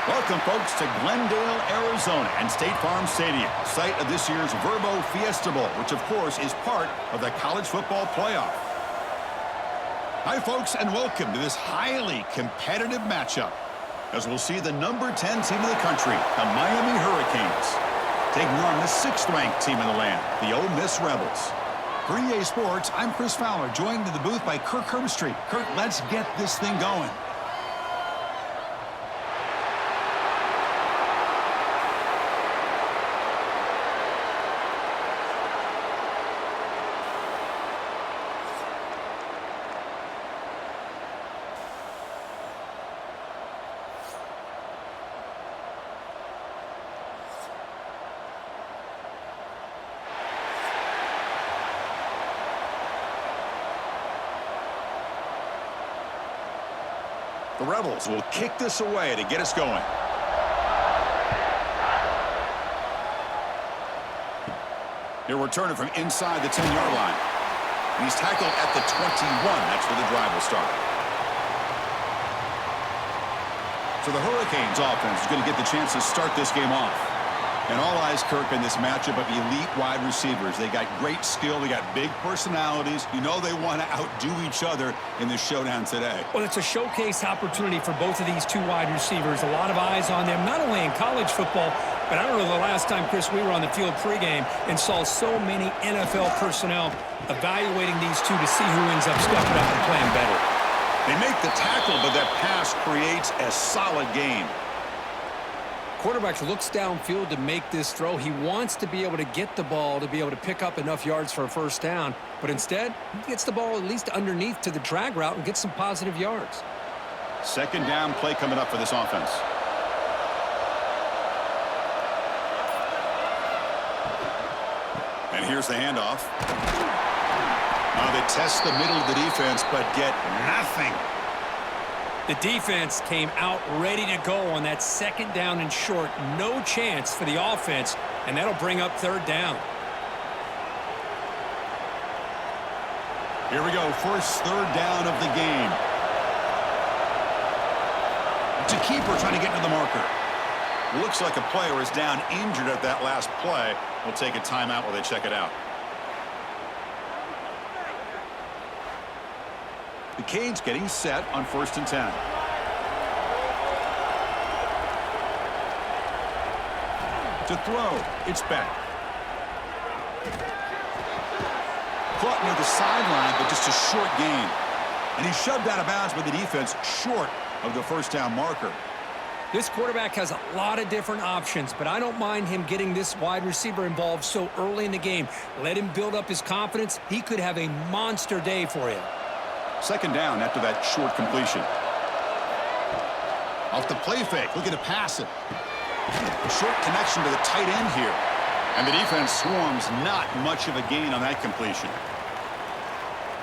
Welcome, folks, to Glendale, Arizona, and State Farm Stadium, site of this year's Verbo Fiesta Bowl, which, of course, is part of the college football playoff. Hi, folks, and welcome to this highly competitive matchup, as we'll see the number 10 team in the country, the Miami Hurricanes, taking on the 6th-ranked team in the land, the Ole Miss Rebels. For EA Sports, I'm Chris Fowler, joined in the booth by Kirk Herbstreit. Kirk, let's get this thing going. The Rebels will kick this away to get us going. He'll return it from inside the 10-yard line. And he's tackled at the 21. That's where the drive will start. So the Hurricanes offense is going to get the chance to start this game off. And all eyes, Kirk, in this matchup of elite wide receivers. They got great skill. They got big personalities. You know they want to outdo each other in this showdown today. Well, it's a showcase opportunity for both of these two wide receivers. A lot of eyes on them, not only in college football, but I don't know the last time, Chris, we were on the field pregame and saw so many NFL personnel evaluating these two to see who ends up stepping up and playing better. They make the tackle, but that pass creates a solid gain. Quarterback looks downfield to make this throw. He wants to be able to get the ball to be able to pick up enough yards for a first down, but instead, he gets the ball at least underneath to the drag route and gets some positive yards. Second down play coming up for this offense. And here's the handoff. Now they test the middle of the defense, but get nothing. The defense came out ready to go on that second down and short. No chance for the offense, and that'll bring up third down. Here we go, first third down of the game. It's a keeper trying to get to the marker. Looks like a player is down injured at that last play. We'll take a timeout while they check it out. The Canes getting set on 1st and 10. To throw, it's back. Caught near the sideline, but just a short gain. And he shoved out of bounds with the defense short of the first down marker. This quarterback has a lot of different options, but I don't mind him getting this wide receiver involved so early in the game. Let him build up his confidence. He could have a monster day for you. Second down after that short completion. Off the play fake, looking to pass it. A short connection to the tight end here. And the defense swarms, not much of a gain on that completion.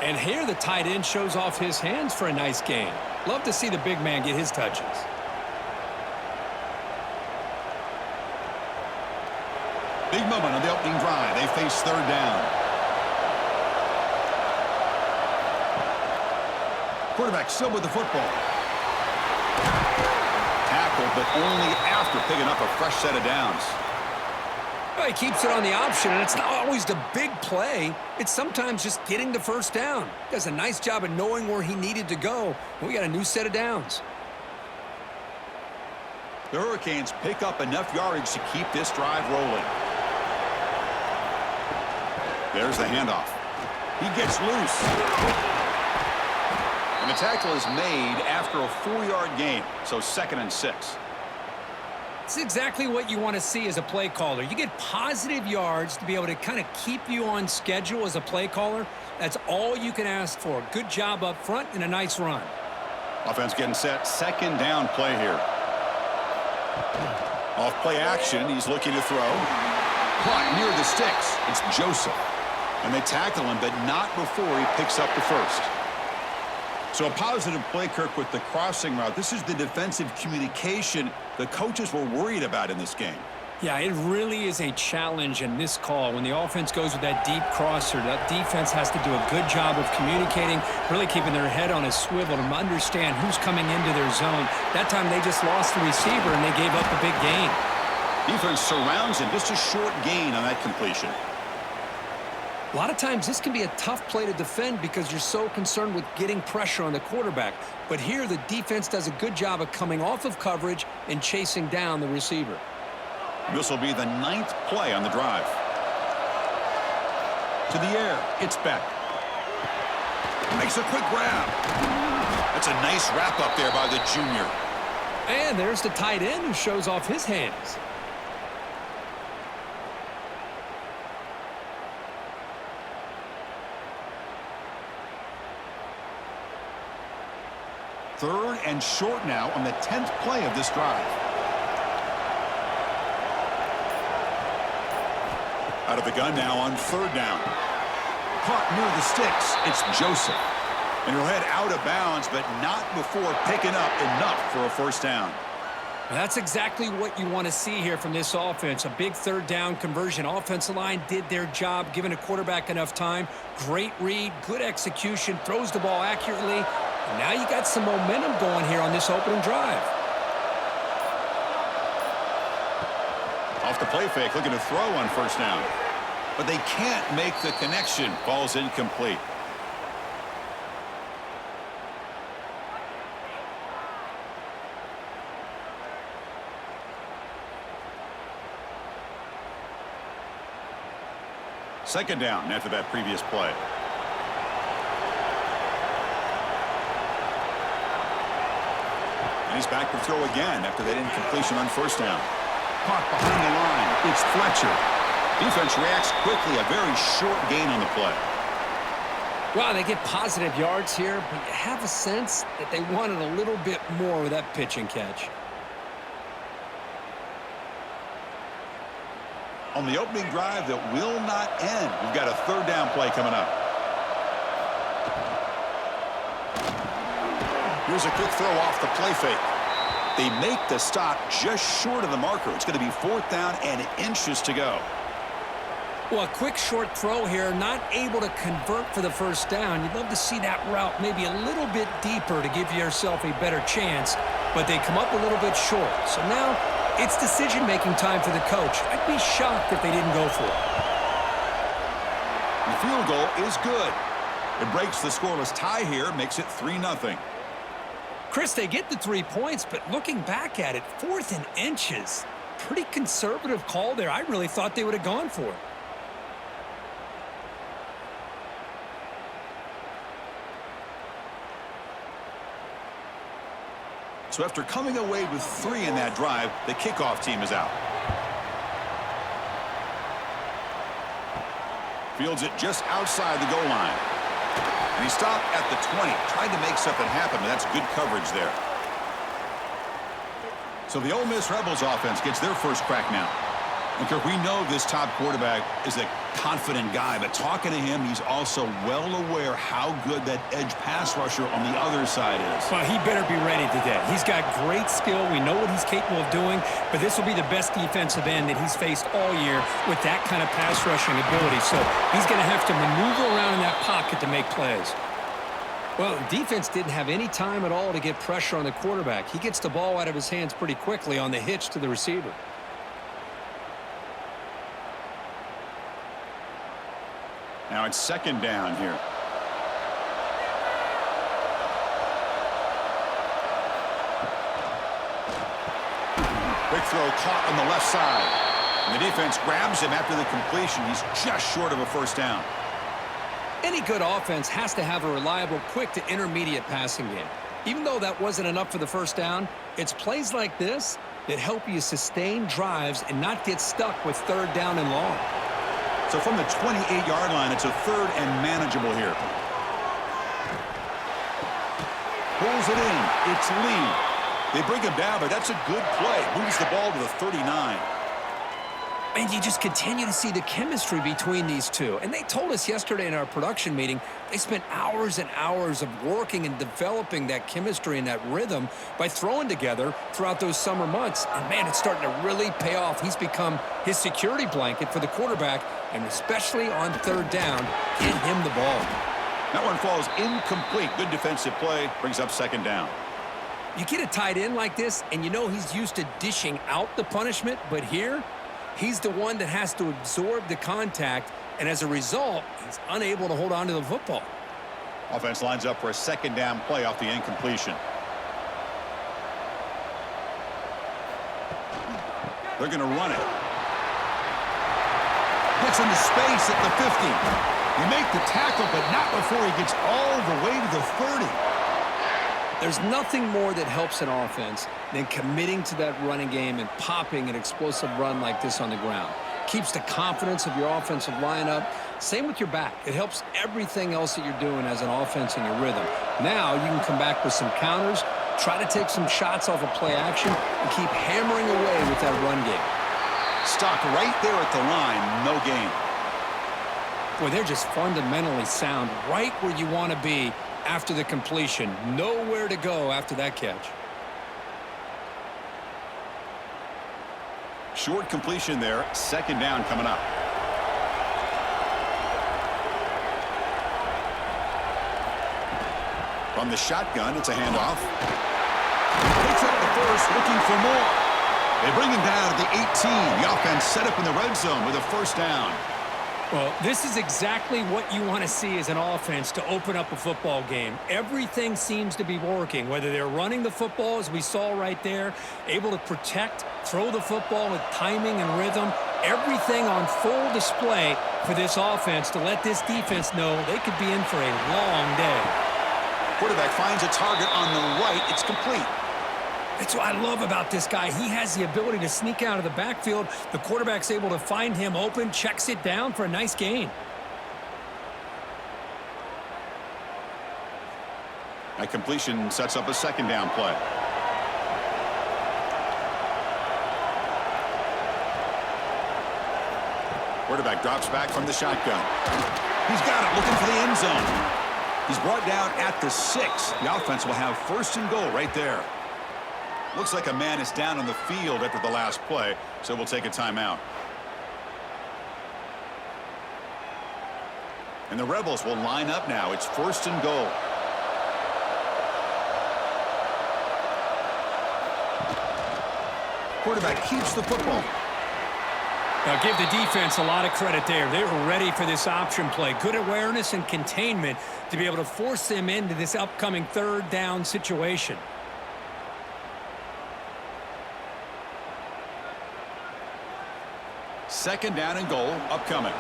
And here the tight end shows off his hands for a nice gain. Love to see the big man get his touches. Big moment on the opening drive. They face third down. Quarterback still with the football. Tackled, but only after picking up a fresh set of downs. Well, he keeps it on the option, and it's not always the big play. It's sometimes just getting the first down. Does a nice job of knowing where he needed to go. We got a new set of downs. The Hurricanes pick up enough yardage to keep this drive rolling. There's the handoff. He gets loose. And the tackle is made after a 4-yard gain, so 2nd and 6. It's exactly what you want to see as a play caller. You get positive yards to be able to kind of keep you on schedule as a play caller. That's all you can ask for. Good job up front and a nice run. Offense getting set. Second down play here. Off play action, he's looking to throw. Caught near the sticks. It's Joseph. And they tackle him, but not before he picks up the first. So a positive play, Kirk, with the crossing route. This is the defensive communication the coaches were worried about in this game. Yeah, it really is a challenge in this call. When the offense goes with that deep crosser, that defense has to do a good job of communicating, really keeping their head on a swivel to understand who's coming into their zone. That time they just lost the receiver and they gave up a big gain. Defense surrounds him. Just a short gain on that completion. A lot of times this can be a tough play to defend because you're so concerned with getting pressure on the quarterback. But here the defense does a good job of coming off of coverage and chasing down the receiver. This will be the 9th play on the drive. To the air. It's Beck. Makes a quick grab. That's a nice wrap up there by the junior. And there's the tight end who shows off his hands. Third and short now on the 10th play of this drive. Out of the gun now on 3rd down. Caught near the sticks. It's Joseph. And he'll head out of bounds, but not before picking up enough for a 1st down. That's exactly what you want to see here from this offense. A big 3rd down conversion. Offensive line did their job, giving a quarterback enough time. Great read, good execution, throws the ball accurately. And now you got some momentum going here on this opening drive. Off the play fake, looking to throw on 1st down. But they can't make the connection. Ball's incomplete. Second down after that previous play. And he's back to throw again after that incompletion on 1st down. Caught behind the line. It's Fletcher. Defense reacts quickly. A very short gain on the play. Well, they get positive yards here, but you have a sense that they wanted a little bit more with that pitch and catch. On the opening drive that will not end. We've got a 3rd down play coming up. Here's a quick throw off the play fake. They make the stop just short of the marker. It's going to be 4th down and inches to go. Well, a quick short throw here, not able to convert for the 1st down. You'd love to see that route maybe a little bit deeper to give yourself a better chance, but they come up a little bit short. So now it's decision-making time for the coach. I'd be shocked if they didn't go for it. The field goal is good. It breaks the scoreless tie here, makes it 3-0. Chris, they get the 3 points, but looking back at it, 4th and inches. Pretty conservative call there. I really thought they would have gone for it. So after coming away with 3 in that drive, the kickoff team is out. Fields it just outside the goal line. And he stopped at the 20. Tried to make something happen, but that's good coverage there. So the Ole Miss Rebels offense gets their first crack now. And Kirk, we know this top quarterback is a confident guy, but talking to him, he's also well aware how good that edge pass rusher on the other side is. Well, he better be ready today. He's got great skill. We know what he's capable of doing, but this will be the best defensive end that he's faced all year with that kind of pass rushing ability. So he's going to have to maneuver around in that pocket to make plays. Well, the defense didn't have any time at all to get pressure on the quarterback. He gets the ball out of his hands pretty quickly on the hitch to the receiver. Now it's 2nd down here. Quick throw caught on the left side. And the defense grabs him after the completion. He's just short of a 1st down. Any good offense has to have a reliable, quick to intermediate passing game. Even though that wasn't enough for the 1st down, it's plays like this that help you sustain drives and not get stuck with 3rd down and long. So from the 28-yard line, it's a 3rd and manageable here. Pulls it in. It's Lee. They bring him down, but that's a good play. Moves the ball to the 39. And you just continue to see the chemistry between these two. And they told us yesterday in our production meeting, they spent hours and hours of working and developing that chemistry and that rhythm by throwing together throughout those summer months. And, man, it's starting to really pay off. He's become his security blanket for the quarterback, and especially on third down, get him the ball. That one falls incomplete. Good defensive play. Brings up second down. You get a tight end like this, and you know he's used to dishing out the punishment, but here, he's the one that has to absorb the contact, and as a result, he's unable to hold on to the football. Offense lines up for a second down play off the incompletion. They're going to run it. Gets into space at the 50. You make the tackle, but not before he gets all the way to the 30. There's nothing more that helps an offense than committing to that running game and popping an explosive run like this on the ground. Keeps the confidence of your offensive lineup. Same with your back. It helps everything else that you're doing as an offense in your rhythm. Now you can come back with some counters, try to take some shots off of play action, and keep hammering away with that run game. Stock right there at the line, no gain. Boy, they're just fundamentally sound right where you want to be after the completion. Nowhere to go after that catch. Short completion there. Second down coming up. From the shotgun, it's a handoff. Takes up the first, looking for more. They bring him down at the 18. The offense set up in the red zone with a first down. Well, this is exactly what you want to see as an offense to open up a football game. Everything seems to be working, whether they're running the football, as we saw right there, able to protect, throw the football with timing and rhythm, everything on full display for this offense to let this defense know they could be in for a long day. Quarterback finds a target on the right. It's complete. That's what I love about this guy. He has the ability to sneak out of the backfield. The quarterback's able to find him open, checks it down for a nice gain. That completion sets up a second down play. Quarterback drops back from the shotgun. He's got it, looking for the end zone. He's brought down at the 6. The offense will have first and goal right there. Looks like a man is down on the field after the last play, so we'll take a timeout. And the Rebels will line up now. It's first and goal. Quarterback keeps the football. Now give the defense a lot of credit there. They were ready for this option play. Good awareness and containment to be able to force them into this upcoming third down situation. Second down and goal upcoming.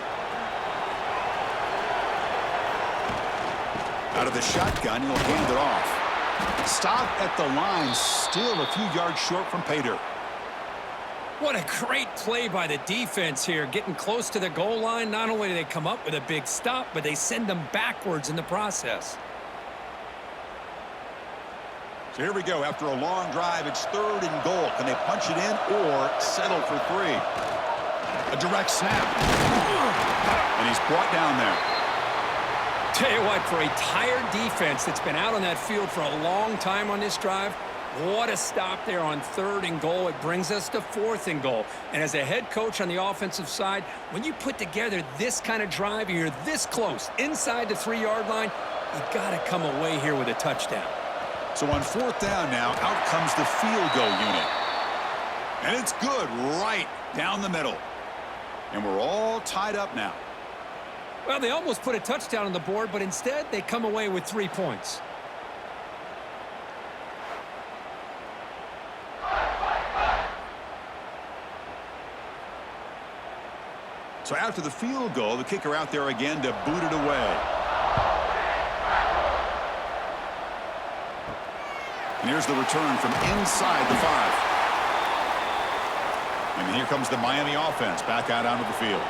Out of the shotgun, he'll hand it off. Stop at the line, still a few yards short from pay dirt. What a great play by the defense here. Getting close to the goal line, not only do they come up with a big stop, but they send them backwards in the process. So here we go. After a long drive, it's third and goal. Can they punch it in or settle for 3? A direct snap. And he's brought down there. Tell you what, for a tired defense that's been out on that field for a long time on this drive, what a stop there on third and goal. It brings us to fourth and goal. And as a head coach on the offensive side, when you put together this kind of drive and you're this close inside the 3-yard line, you got to come away here with a touchdown. So on fourth down now, out comes the field goal unit. And it's good right down the middle. And we're all tied up now. Well, they almost put a touchdown on the board, but instead they come away with 3 points. So after the field goal, the kicker out there again to boot it away. And here's the return from inside the 5. And here comes the Miami offense back out onto the field.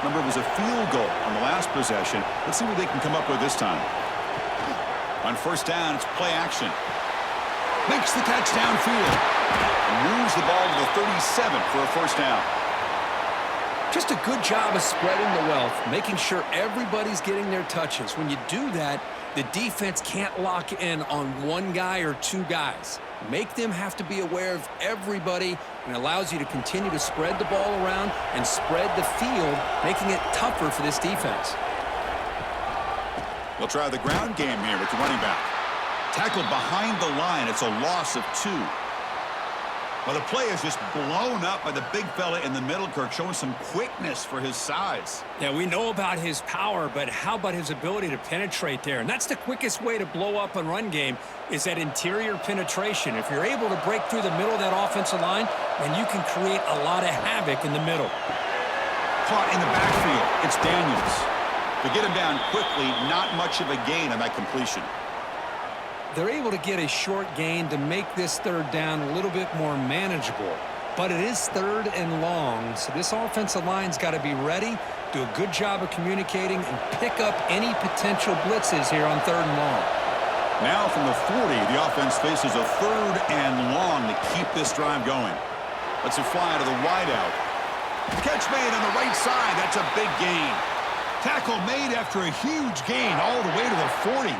Remember, it was a field goal on the last possession. Let's see what they can come up with this time. On first down, it's play action. Makes the catch downfield. And moves the ball to the 37 for a first down. Just a good job of spreading the wealth, making sure everybody's getting their touches. When you do that, the defense can't lock in on one guy or two guys. Make them have to be aware of everybody, and allows you to continue to spread the ball around and spread the field, making it tougher for this defense. We'll try the ground game here with the running back. Tackled behind the line. It's a loss of 2. Well, the play is just blown up by the big fella in the middle, Kirk, showing some quickness for his size. Yeah, we know about his power, but how about his ability to penetrate there? And that's the quickest way to blow up a run game, is that interior penetration. If you're able to break through the middle of that offensive line, then you can create a lot of havoc in the middle. Caught in the backfield. It's Daniels. To get him down quickly, not much of a gain on that completion. They're able to get a short gain to make this third down a little bit more manageable. But it is 3rd and long, so this offensive line's got to be ready, do a good job of communicating, and pick up any potential blitzes here on 3rd and long. Now from the 40, the offense faces a 3rd and long to keep this drive going. Let's it fly to the wideout. Catch made on the right side. That's a big gain. Tackle made after a huge gain all the way to the 40.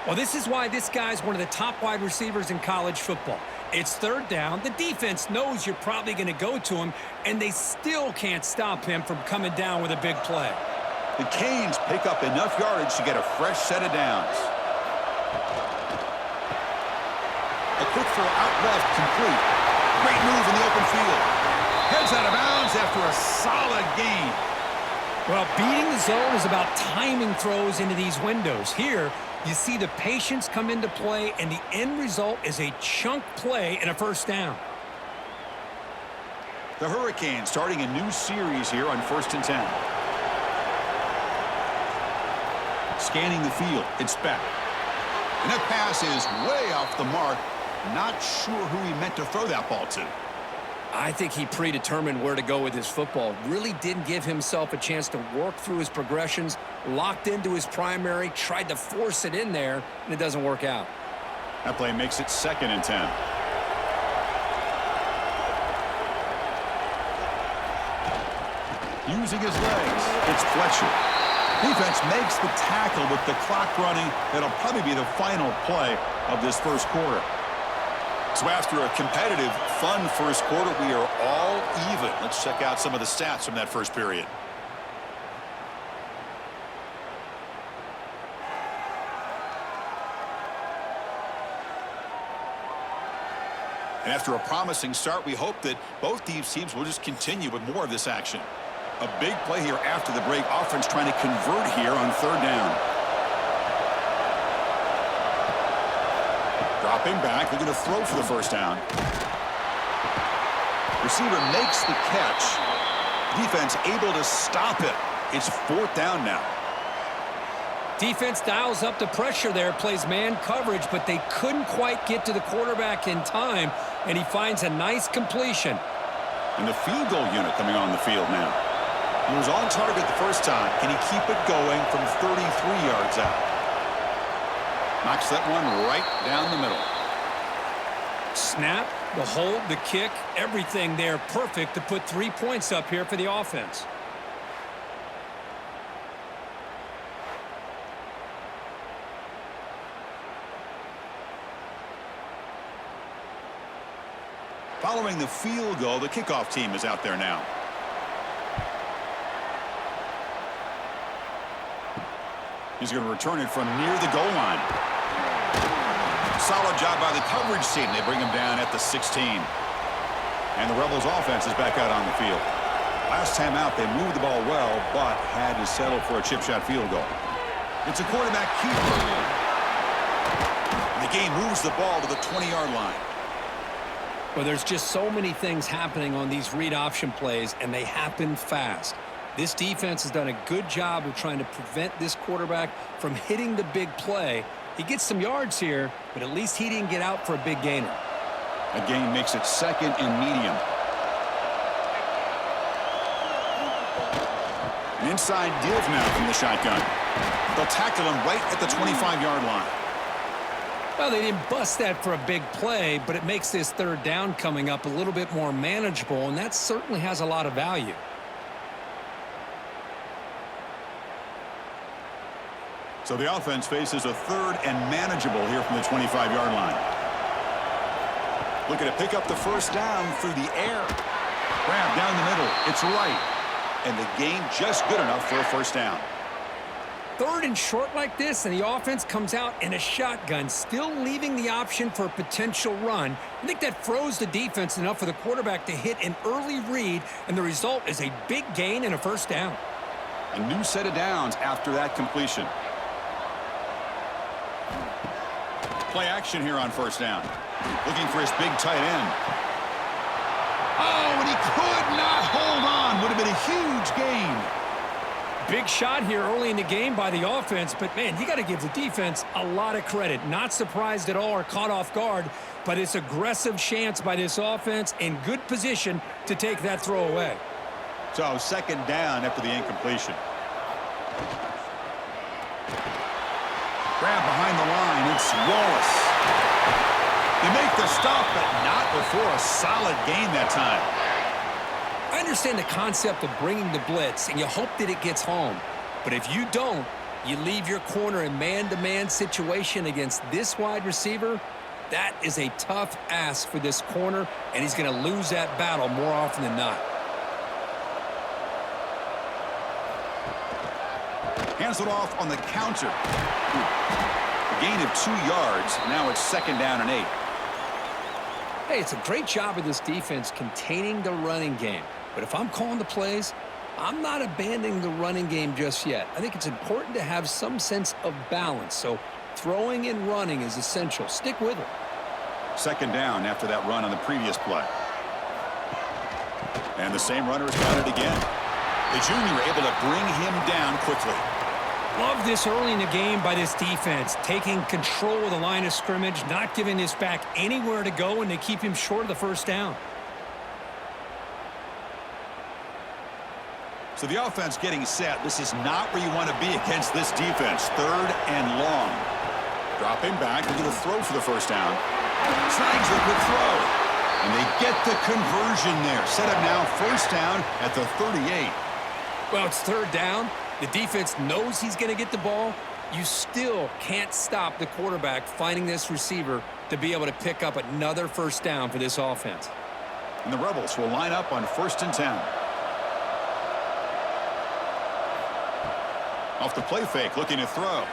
Well, this is why this guy's one of the top wide receivers in college football. It's 3rd down. The defense knows you're probably going to go to him, and they still can't stop him from coming down with a big play. The Canes pick up enough yardage to get a fresh set of downs. A quick throw out left, complete. Great move in the open field. Heads out of bounds after a solid gain. Well, beating the zone is about timing throws into these windows. Here, you see the patience come into play, and the end result is a chunk play and a 1st down. The Hurricanes starting a new series here on 1st and 10. Scanning the field. It's back. And that pass is way off the mark. Not sure who he meant to throw that ball to. I think he predetermined where to go with his football. Really didn't give himself a chance to work through his progressions, locked into his primary, tried to force it in there, and it doesn't work out. That play makes it 2nd and 10. Using his legs, it's Fletcher. Defense makes the tackle with the clock running. That'll probably be the final play of this 1st quarter. So after a competitive, fun 1st quarter, we are all even. Let's check out some of the stats from that 1st period. And after a promising start, we hope that both these teams will just continue with more of this action. A big play here after the break. Offense trying to convert here on 3rd down. Dropping back, looking to throw for the 1st down. Receiver makes the catch. Defense able to stop it. It's 4th down now. Defense dials up the pressure there, plays man coverage, but they couldn't quite get to the quarterback in time, and he finds a nice completion. And the field goal unit coming on the field now. He was on target the first time. Can he keep it going from 33 yards out? Knocks that one right down the middle. Snap, the hold, the kick, everything there perfect to put 3 points up here for the offense. Following the field goal, the kickoff team is out there now. He's going to return it from near the goal line. Solid job by the coverage team. They bring him down at the 16. And the Rebels offense is back out on the field. Last time out, they moved the ball well, but had to settle for a chip shot field goal. It's a quarterback keeper. The game moves the ball to the 20-yard line. Well, there's just so many things happening on these read option plays, and they happen fast. This defense has done a good job of trying to prevent this quarterback from hitting the big play. He gets some yards here, but at least he didn't get out for a big gainer. A gain makes it 2nd and medium. An inside give now from the shotgun. They'll tackle him right at the 25-yard line. Well, they didn't bust that for a big play, but it makes this 3rd down coming up a little bit more manageable, and that certainly has a lot of value. So the offense faces a third and manageable here from the 25-yard line. Looking to pick up the first down through the air. Grab down the middle. It's right. And the gain just good enough for a first down. Third and short like this, and the offense comes out in a shotgun, still leaving the option for a potential run. I think that froze the defense enough for the quarterback to hit an early read, and the result is a big gain and a first down. A new set of downs after that completion. Play action here on first down. Looking for his big tight end. Oh, and he could not hold on. Would have been a huge gain. Big shot here early in the game by the offense, but, man, you got to give the defense a lot of credit. Not surprised at all or caught off guard, but it's aggressive chance by this offense in good position to take that throw away. So second down after the incompletion. Grab behind the line. It's Wallace. They make the stop, but not before a solid gain that time. I understand the concept of bringing the blitz, and you hope that it gets home. But if you don't, you leave your corner in man-to-man situation against this wide receiver. That is a tough ask for this corner, and he's going to lose that battle more often than not. Hands it off on the counter. A gain of 2 yards. Now it's second down and 8. Hey, it's a great job of this defense containing the running game. But if I'm calling the plays, I'm not abandoning the running game just yet. I think it's important to have some sense of balance. So throwing and running is essential. Stick with it. Second down after that run on the previous play. And the same runner has got it again. The junior able to bring him down quickly. Love this early in the game by this defense, taking control of the line of scrimmage, not giving this back anywhere to go, and they keep him short of the first down. So the offense getting set. This is not where you want to be against this defense. Third and long. Drop him back. Looking to throw for the first down. Snags the quick throw. And they get the conversion there. Set up now first down at the 38. Well, it's third down. The defense knows he's going to get the ball. You still can't stop the quarterback finding this receiver to be able to pick up another first down for this offense. And the Rebels will line up on first and 10. Off the play fake, looking to throw.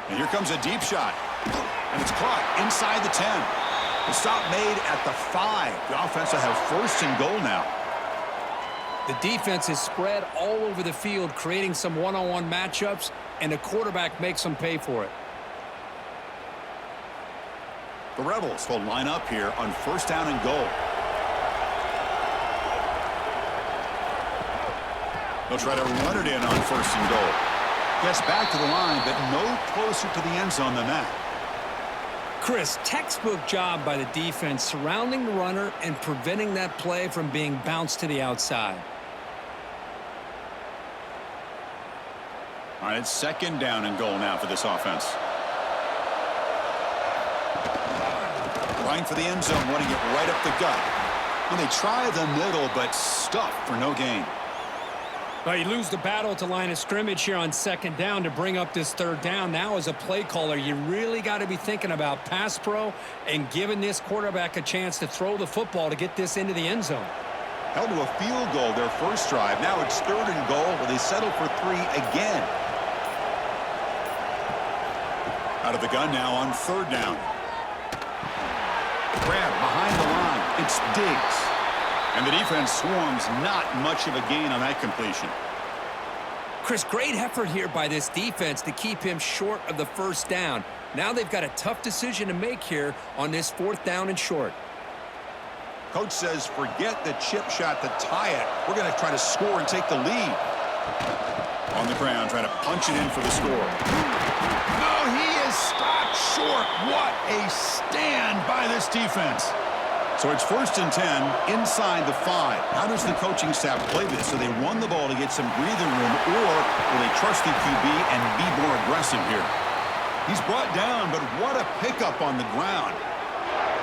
And here comes a deep shot. And it's caught inside the 10. The stop made at the 5. The offense will have first and goal now. The defense is spread all over the field, creating some one-on-one matchups, and the quarterback makes them pay for it. The Rebels will line up here on first down and goal. They'll try to run it in on first and goal. Gets back to the line, but no closer to the end zone than that. Chris, textbook job by the defense surrounding the runner and preventing that play from being bounced to the outside. All right, it's second down and goal now for this offense. Trying for the end zone, running it right up the gut. And they try the middle, but stuffed for no gain. Well, you lose the battle to line of scrimmage here on second down to bring up this third down. Now, as a play caller, you really got to be thinking about pass pro and giving this quarterback a chance to throw the football to get this into the end zone. Held to a field goal their first drive. Now it's third and goal, where they settle for 3 again. Out of the gun now on third down. Grab behind the line. It's Diggs. And the defense swarms, not much of a gain on that completion. Chris, great effort here by this defense to keep him short of the first down. Now they've got a tough decision to make here on this fourth down and short. Coach says, forget the chip shot to tie it. We're going to try to score and take the lead. On the ground, trying to punch it in for the score. No, he is stopped short. What a stand by this defense. So it's first and 10 inside the 5. How does the coaching staff play this? So they run the ball to get some breathing room, or will they trust the QB and be more aggressive here? He's brought down, but what a pickup on the ground.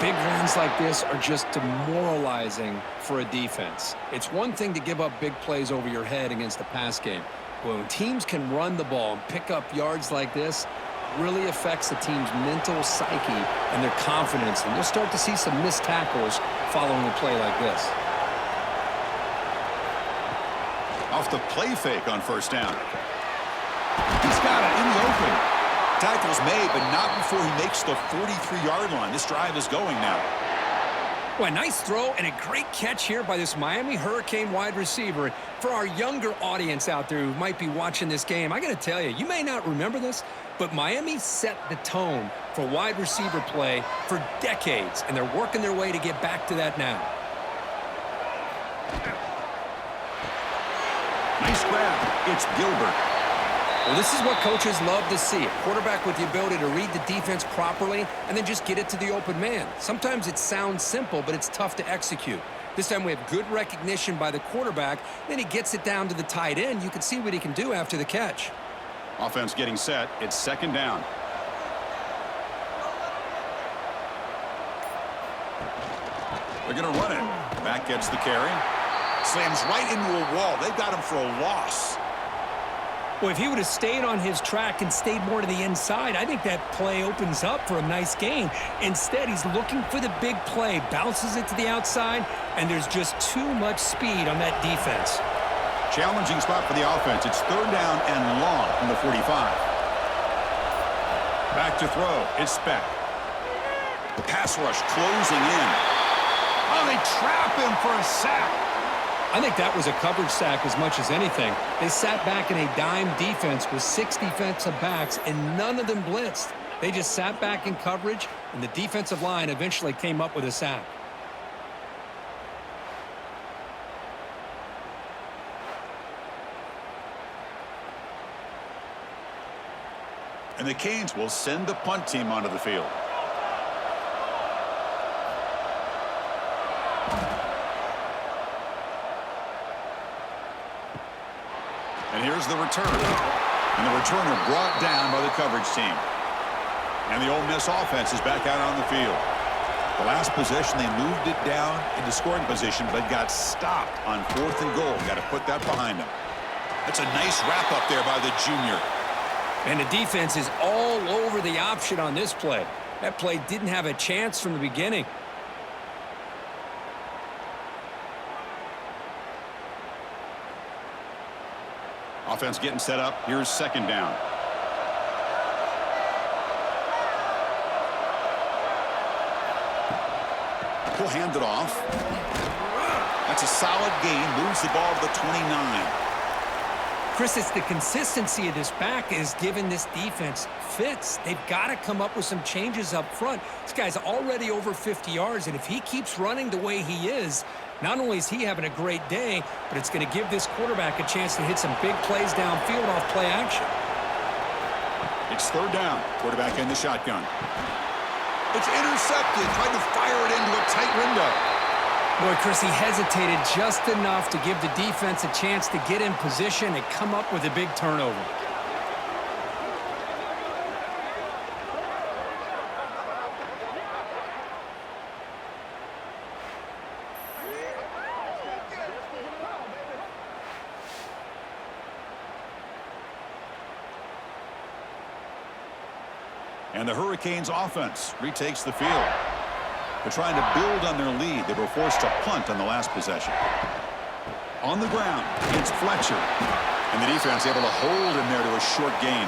Big runs like this are just demoralizing for a defense. It's one thing to give up big plays over your head against the pass game, Well, when teams can run the ball and pick up yards like this, really affects the team's mental psyche and their confidence. And you'll start to see some missed tackles following a play like this. Off the play fake on first down. He's got it in the open. Tackle's made, but not before he makes the 43-yard line. This drive is going now. Well, a nice throw and a great catch here by this Miami Hurricane wide receiver. For our younger audience out there who might be watching this game, I got to tell you, you may not remember this, but Miami set the tone for wide receiver play for decades, and they're working their way to get back to that now. Nice grab. It's Gilbert. Well, this is what coaches love to see. A quarterback with the ability to read the defense properly and then just get it to the open man. Sometimes it sounds simple, but it's tough to execute. This time we have good recognition by the quarterback. Then he gets it down to the tight end. You can see what he can do after the catch. Offense getting set. It's second down. They're going to run it. Back gets the carry. Slams right into a wall. They've got him for a loss. Well, if he would have stayed on his track and stayed more to the inside, I think that play opens up for a nice gain. Instead, he's looking for the big play, bounces it to the outside, and there's just too much speed on that defense. Challenging spot for the offense. It's third down and long from the 45. Back to throw. It's Speck. The pass rush closing in. Oh, they trap him for a sack. I think that was a coverage sack as much as anything. They sat back in a dime defense with 6 defensive backs, and none of them blitzed. They just sat back in coverage, and the defensive line eventually came up with a sack. And the Canes will send the punt team onto the field. And here's the return. And the returner brought down by the coverage team. And the Ole Miss offense is back out on the field. The last possession, they moved it down into scoring position, but got stopped on 4th and goal. Got to put that behind them. That's a nice wrap up there by the junior. And the defense is all over the option on this play. That play didn't have a chance from the beginning. Offense getting set up. Here's second down. He'll hand it off. That's a solid gain. Moves the ball to the 29. Chris, it's the consistency of this back is giving this defense fits. They've got to come up with some changes up front. This guy's already over 50 yards, and if he keeps running the way he is, not only is he having a great day, but it's going to give this quarterback a chance to hit some big plays downfield off play action. It's third down. Quarterback in the shotgun. It's intercepted. Tried to fire it into a tight window. Boy, Chris, he hesitated just enough to give the defense a chance to get in position and come up with a big turnover. And the Hurricanes offense retakes the field. They're trying to build on their lead. They were forced to punt on the last possession. On the ground, it's Fletcher. And the defense able to hold him there to a short gain.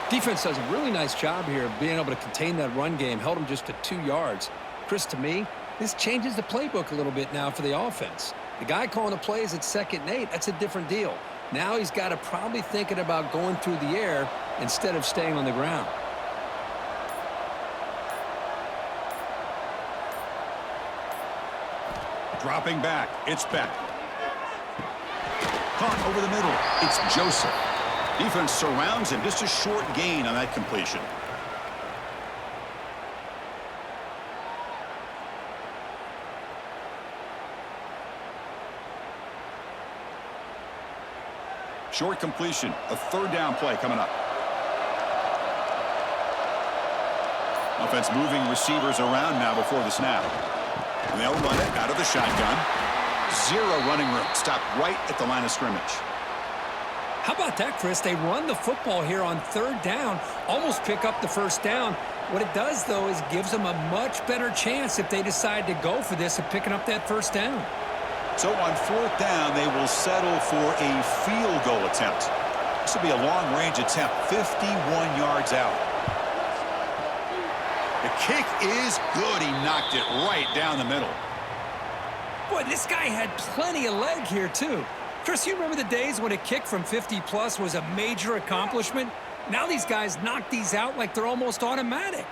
Defense does a really nice job here of being able to contain that run game. Held him just to 2 yards. Chris, to me, this changes the playbook a little bit now for the offense. The guy calling the plays at 2nd and 8, that's a different deal. Now he's got to probably thinking about going through the air instead of staying on the ground. Dropping back, it's Beck. Caught over the middle, it's Joseph. Defense surrounds him, just a short gain on that completion. Short completion, a third down play coming up. Offense moving receivers around now before the snap. And they'll run it out of the shotgun. 0 running room. Stopped right at the line of scrimmage. How about that, Chris? They run the football here on third down, almost pick up the first down. What it does, though, is gives them a much better chance if they decide to go for this of picking up that first down. So on fourth down, they will settle for a field goal attempt. This will be a long-range attempt, 51 yards out. The kick is good. He knocked it right down the middle. Boy, this guy had plenty of leg here, too. Chris, you remember the days when a kick from 50-plus was a major accomplishment? Now these guys knock these out like they're almost automatic.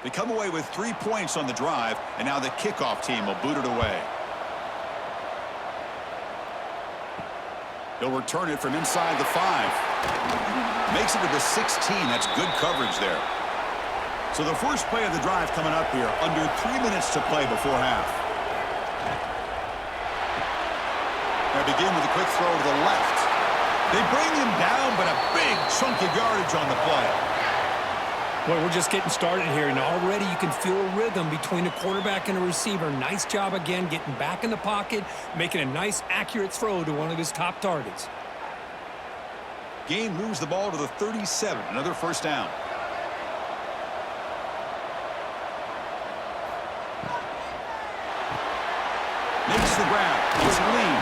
They come away with 3 points on the drive, and now the kickoff team will boot it away. He'll return it from inside the 5. Makes it to the 16. That's good coverage there. So the first play of the drive coming up here, under 3 minutes to play before half. They begin with a quick throw to the left. They bring him down, but a big chunk of yardage on the play. Well, we're just getting started here, and already you can feel a rhythm between the quarterback and the receiver. Nice job again getting back in the pocket, making a nice, accurate throw to one of his top targets. Gain moves the ball to the 37, another first down. Makes the grab. It's lean.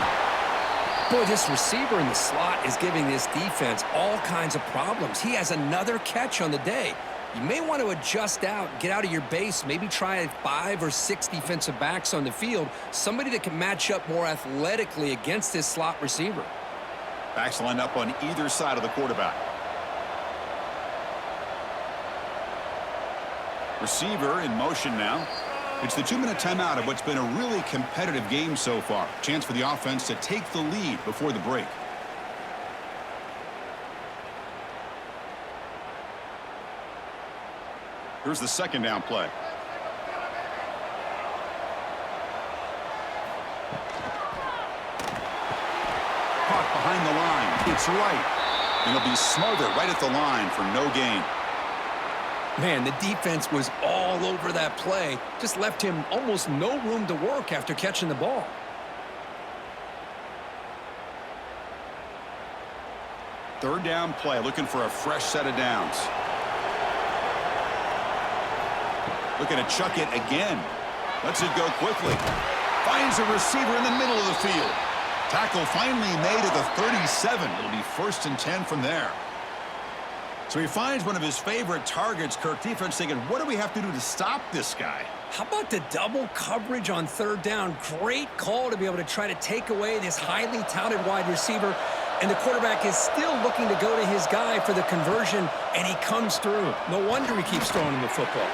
Boy, this receiver in the slot is giving this defense all kinds of problems. He has another catch on the day. You may want to adjust out, get out of your base, maybe try 5 or 6 defensive backs on the field, somebody that can match up more athletically against this slot receiver. Backs lined up on either side of the quarterback. Receiver in motion now. It's the 2-minute timeout of what's been a really competitive game so far. Chance for the offense to take the lead before the break. Here's the second down play. Caught behind the line. It's right. And he'll be smothered right at the line for no gain. Man, the defense was all over that play. Just left him almost no room to work after catching the ball. Third down play, looking for a fresh set of downs. Looking to chuck it again. Lets it go quickly. Finds a receiver in the middle of the field. Tackle finally made at the 37. It'll be 1st and 10 from there. So he finds one of his favorite targets. Kirk, defense thinking, what do we have to do to stop this guy? How about the double coverage on third down? Great call to be able to try to take away this highly touted wide receiver. And the quarterback is still looking to go to his guy for the conversion, and he comes through. No wonder he keeps throwing him the football.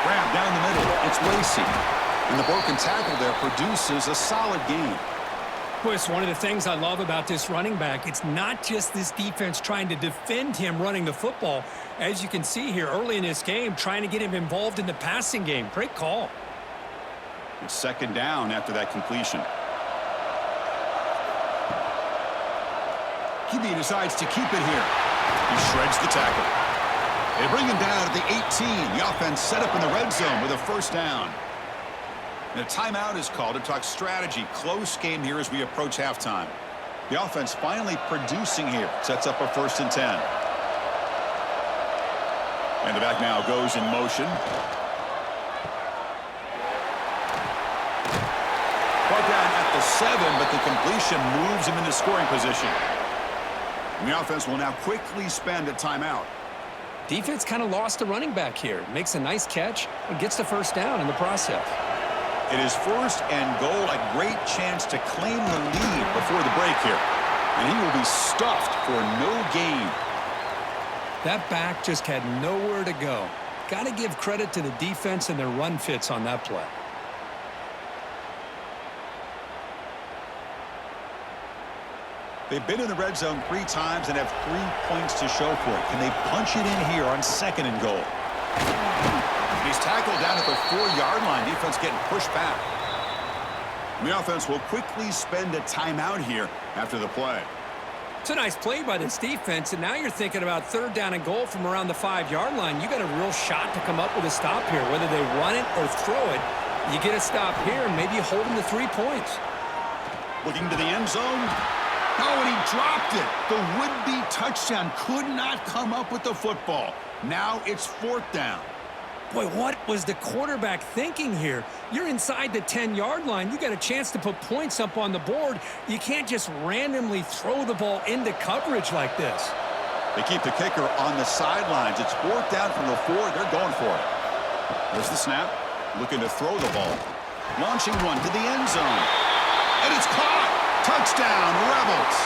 Grab down the middle. It's Lacey. And the broken tackle there produces a solid gain. Chris, one of the things I love about this running back, it's not just this defense trying to defend him running the football. As you can see here early in this game, trying to get him involved in the passing game. Great call. It's second down after that completion. QB decides to keep it here. He shreds the tackle. They bring him down at the 18. The offense set up in the red zone with a first down. And a timeout is called to talk strategy. Close game here as we approach halftime. The offense finally producing here. Sets up a 1st and 10. And the back now goes in motion. Brought down at the 7, but the completion moves him into scoring position. And the offense will now quickly spend a timeout. Defense kind of lost the running back here. Makes a nice catch and gets the first down in the process. It is 1st and goal, a great chance to claim the lead before the break here. And he will be stuffed for no gain. That back just had nowhere to go. Got to give credit to the defense and their run fits on that play. They've been in the red zone 3 times and have 3 points to show for it. Can they punch it in here on 2nd and goal? He's tackled down at the 4-yard line. Defense getting pushed back. And the offense will quickly spend a timeout here after the play. It's a nice play by this defense, and now you're thinking about 3rd down and goal from around the 5-yard line. You got a real shot to come up with a stop here. Whether they run it or throw it, you get a stop here and maybe hold them to 3 points. Looking to the end zone. Oh, and he dropped it. The would-be touchdown could not come up with the football. Now it's 4th down. Boy, what was the quarterback thinking here? You're inside the 10-yard line. You got a chance to put points up on the board. You can't just randomly throw the ball into coverage like this. They keep the kicker on the sidelines. It's 4th down from the 4. They're going for it. There's the snap. Looking to throw the ball. Launching one to the end zone. And it's caught. Touchdown, Rebels.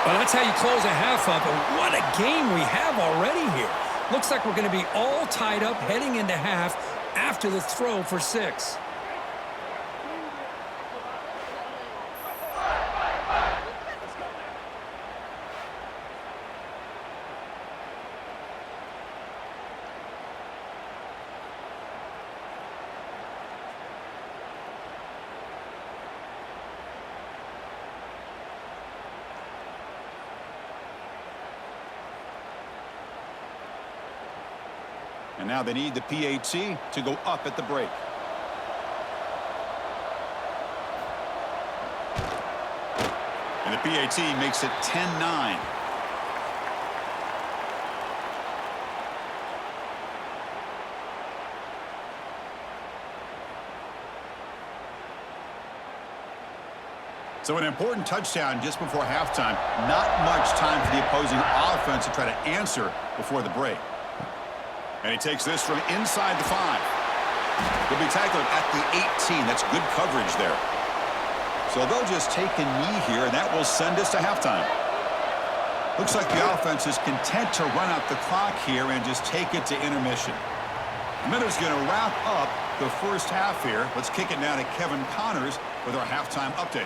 Well, that's how you close a half up. And what a game we have already here. Looks like we're going to be all tied up heading into half after the throw for 6. And now they need the PAT to go up at the break. And the PAT makes it 10-9. So an important touchdown just before halftime. Not much time for the opposing offense to try to answer before the break. And he takes this from inside the 5. He'll be tackled at the 18. That's good coverage there. So they'll just take a knee here, and that will send us to halftime. Looks like the offense is content to run out the clock here and just take it to intermission. Miller's going to wrap up the first half here. Let's kick it now to Kevin Connors with our halftime update.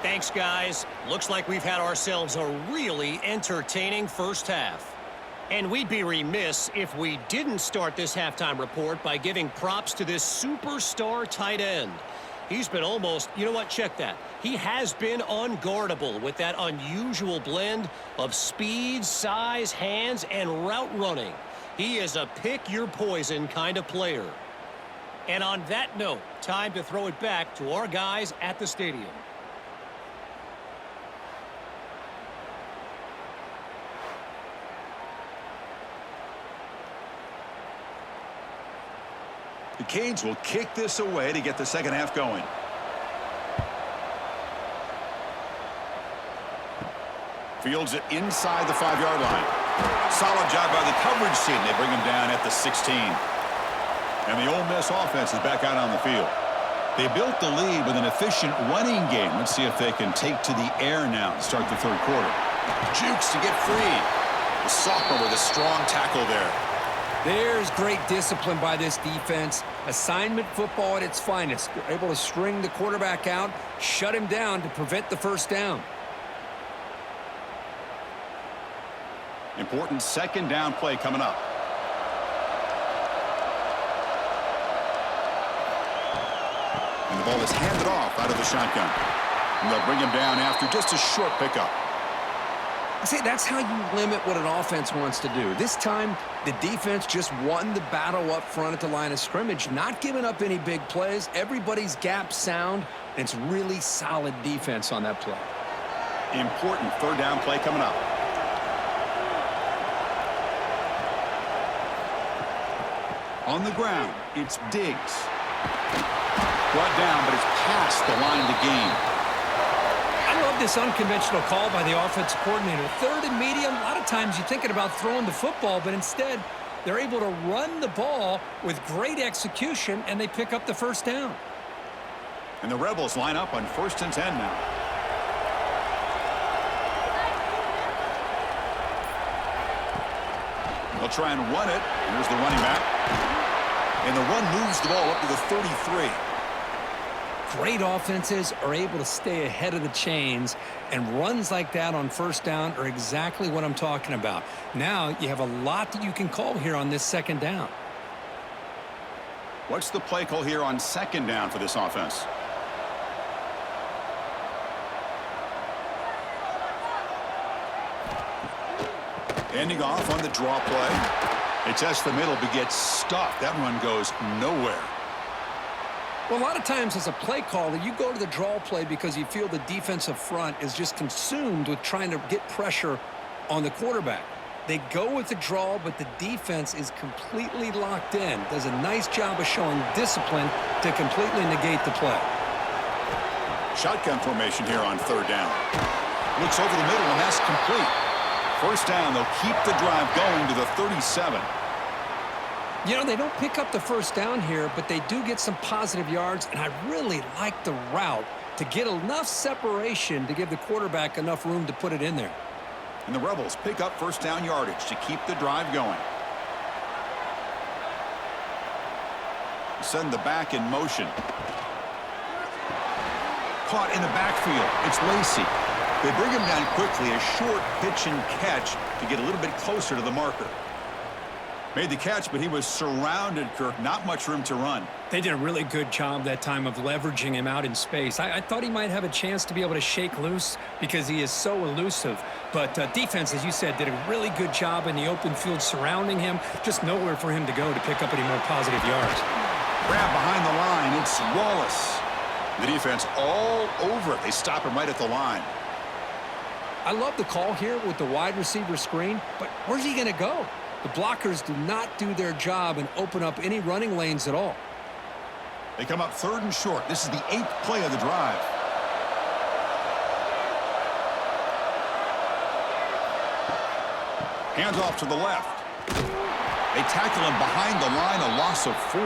Thanks, guys. Looks like we've had ourselves a really entertaining first half. And we'd be remiss if we didn't start this halftime report by giving props to this superstar tight end. He's been almost, you know what, check that. He has been unguardable with that unusual blend of speed, size, hands, and route running. He is a pick-your-poison kind of player. And on that note, time to throw it back to our guys at the stadium. The Canes will kick this away to get the second half going. Fields it inside the 5-yard line. Solid job by the coverage team. They bring him down at the 16. And the Ole Miss offense is back out on the field. They built the lead with an efficient running game. Let's see if they can take to the air now to start the third quarter. Jukes to get free. The sophomore with a strong tackle there. There's great discipline by this defense. Assignment football at its finest. They're able to string the quarterback out, shut him down to prevent the first down. Important second down play coming up. And the ball is handed off out of the shotgun. And they'll bring him down after just a short pickup. See, that's how you limit what an offense wants to do. This time, the defense just won the battle up front at the line of scrimmage, not giving up any big plays. Everybody's gap sound, and it's really solid defense on that play. Important third down play coming up. On the ground, it's Diggs. Brought down, but it's past the line to gain. I love this unconventional call by the offensive coordinator. Third and medium, a lot of times you're thinking about throwing the football, but instead they're able to run the ball with great execution, and they pick up the first down. And the Rebels line up on 1st and 10 now. They'll try and run it. Here's the running back. And the run moves the ball up to the 33. Great offenses are able to stay ahead of the chains, and runs like that on first down are exactly what I'm talking about. Now you have a lot that you can call here on this second down. What's the play call here on second down for this offense? Ending off on the draw play. It tests the middle but gets stuck. That run goes nowhere. Well, a lot of times as a play caller, you go to the draw play because you feel the defensive front is just consumed with trying to get pressure on the quarterback. They go with the draw, but the defense is completely locked in. Does a nice job of showing discipline to completely negate the play. Shotgun formation here on third down. Looks over the middle, and that's complete. First down, they'll keep the drive going to the 37. You know, they don't pick up the first down here, but they do get some positive yards, and I really like the route to get enough separation to give the quarterback enough room to put it in there. And the Rebels pick up first down yardage to keep the drive going. Send the back in motion. Caught in the backfield. It's Lacey. They bring him down quickly, a short pitch and catch to get a little bit closer to the marker. Made the catch, but he was surrounded, Kirk. Not much room to run. They did a really good job that time of leveraging him out in space. I thought he might have a chance to be able to shake loose because he is so elusive. But defense, as you said, did a really good job in the open field surrounding him. Just nowhere for him to go to pick up any more positive yards. Grab behind the line. It's Wallace. The defense all over it. They stop him right at the line. I love the call here with the wide receiver screen, but where's he going to go? The blockers do not do their job and open up any running lanes at all. They come up third and short. This is the 8th play of the drive. Hands off to the left. They tackle him behind the line, a loss of 4.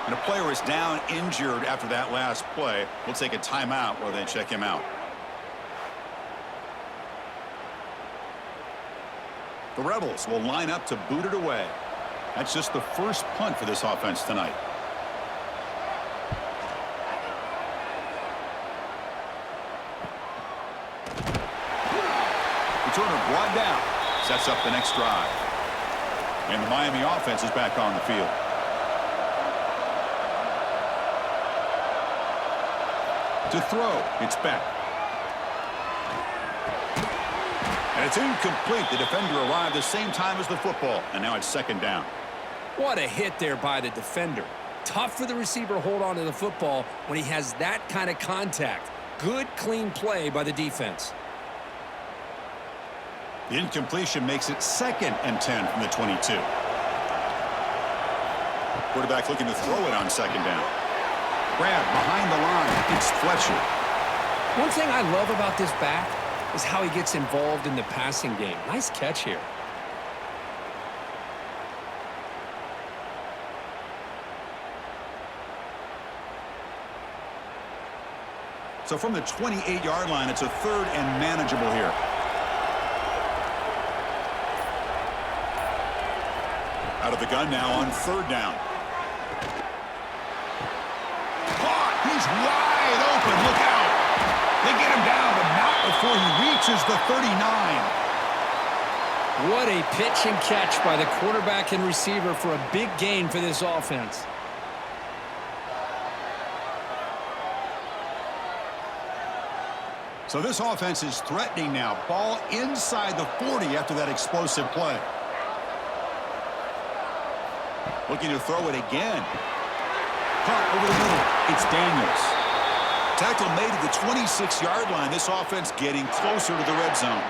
And a player is down injured after that last play. We'll take a timeout while they check him out. The Rebels will line up to boot it away. That's just the first punt for this offense tonight. Returner brought down. Sets up the next drive. And the Miami offense is back on the field. To throw, it's back. And it's incomplete. The defender arrived the same time as the football, and now it's second down. What a hit there by the defender. Tough for the receiver to hold on to the football when he has that kind of contact. Good, clean play by the defense. The incompletion makes it 2nd and 10 from the 22. Quarterback looking to throw it on second down. Grab behind the line. It's Fletcher. One thing I love about this back is how he gets involved in the passing game. Nice catch here. So from the 28-yard line, it's a 3rd and manageable here. Out of the gun now on 3rd down. Caught! He's wide open. Look out! They get him down, but not before he reaches the 39. What a pitch and catch by the quarterback and receiver for a big gain for this offense. So this offense is threatening now. Ball inside the 40 after that explosive play. Looking to throw it again. Caught over the middle. It's Daniels. Tackle made at the 26-yard line. This offense getting closer to the red zone.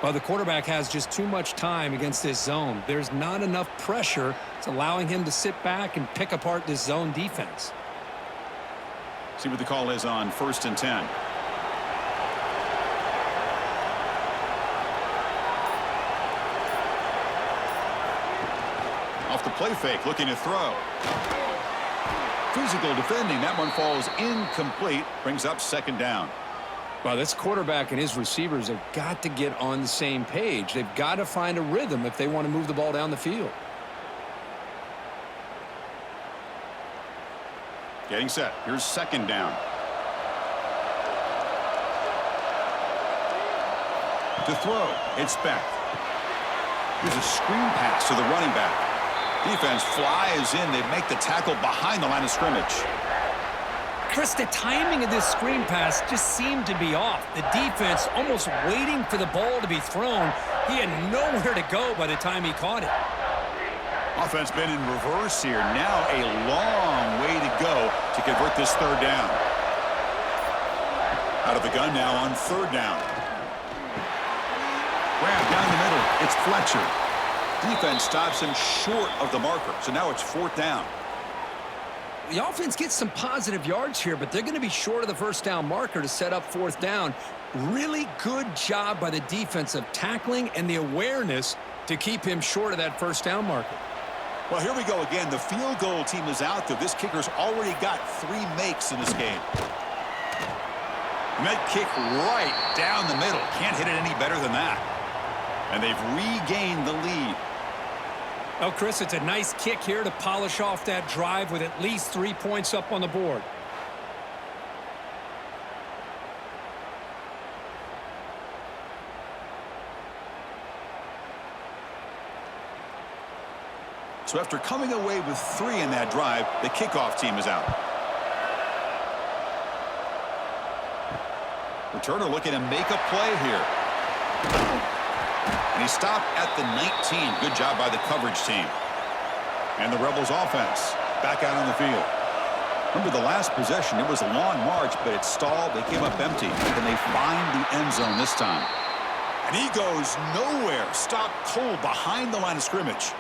Well, the quarterback has just too much time against this zone. There's not enough pressure. It's allowing him to sit back and pick apart this zone defense. See what the call is on 1st and 10. Off the play fake, looking to throw. Physical defending. That one falls incomplete. Brings up second down. Well, this quarterback and his receivers have got to get on the same page. They've got to find a rhythm if they want to move the ball down the field. Getting set. Here's second down. To throw, it's Beck. Here's a screen pass to the running back. Defense flies in. They make the tackle behind the line of scrimmage. Chris, the timing of this screen pass just seemed to be off. The defense almost waiting for the ball to be thrown. He had nowhere to go by the time he caught it. Offense been in reverse here. Now a long way to go to convert this third down. Out of the gun now on third down. Grab down the middle. It's Fletcher. Defense stops him short of the marker. So now it's fourth down. The offense gets some positive yards here, but they're going to be short of the first down marker to set up fourth down. Really good job by the defense of tackling and the awareness to keep him short of that first down marker. Well, here we go again. The field goal team is out there. This kicker's already got 3 makes in this game. And that kick right down the middle. Can't hit it any better than that. And they've regained the lead. Oh, Chris, it's a nice kick here to polish off that drive with at least 3 points up on the board. So after coming away with 3 in that drive, the kickoff team is out. Returner looking to make a play here. And he stopped at the 19. Good job by the coverage team. And the Rebels offense back out on the field. Remember the last possession, it was a long march, but it stalled. They came up empty. And they find the end zone this time. And he goes nowhere. Stopped cold behind the line of scrimmage.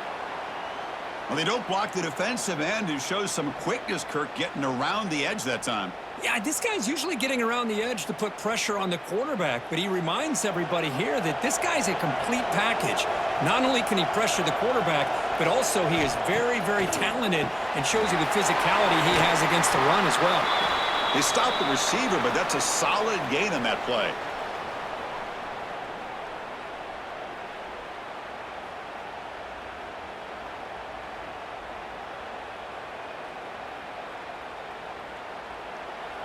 Well, they don't block the defensive end, who shows some quickness, Kirk, getting around the edge that time. Yeah, this guy's usually getting around the edge to put pressure on the quarterback, but he reminds everybody here that this guy's a complete package. Not only can he pressure the quarterback, but also he is very, very talented and shows you the physicality he has against the run as well. They stopped the receiver, but that's a solid gain on that play.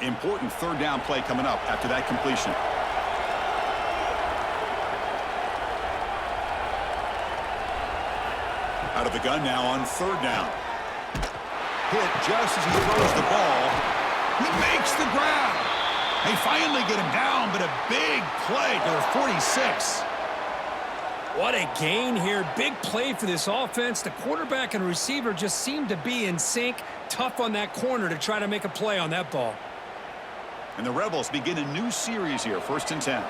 Important third down play coming up after that completion. Out of the gun now on third down. Hit just as he throws the ball. He makes the grab. They finally get him down, but a big play to the 46. What a gain here. Big play for this offense. The quarterback and receiver just seem to be in sync. Tough on that corner to try to make a play on that ball. And the Rebels begin a new series here, 1st and 10.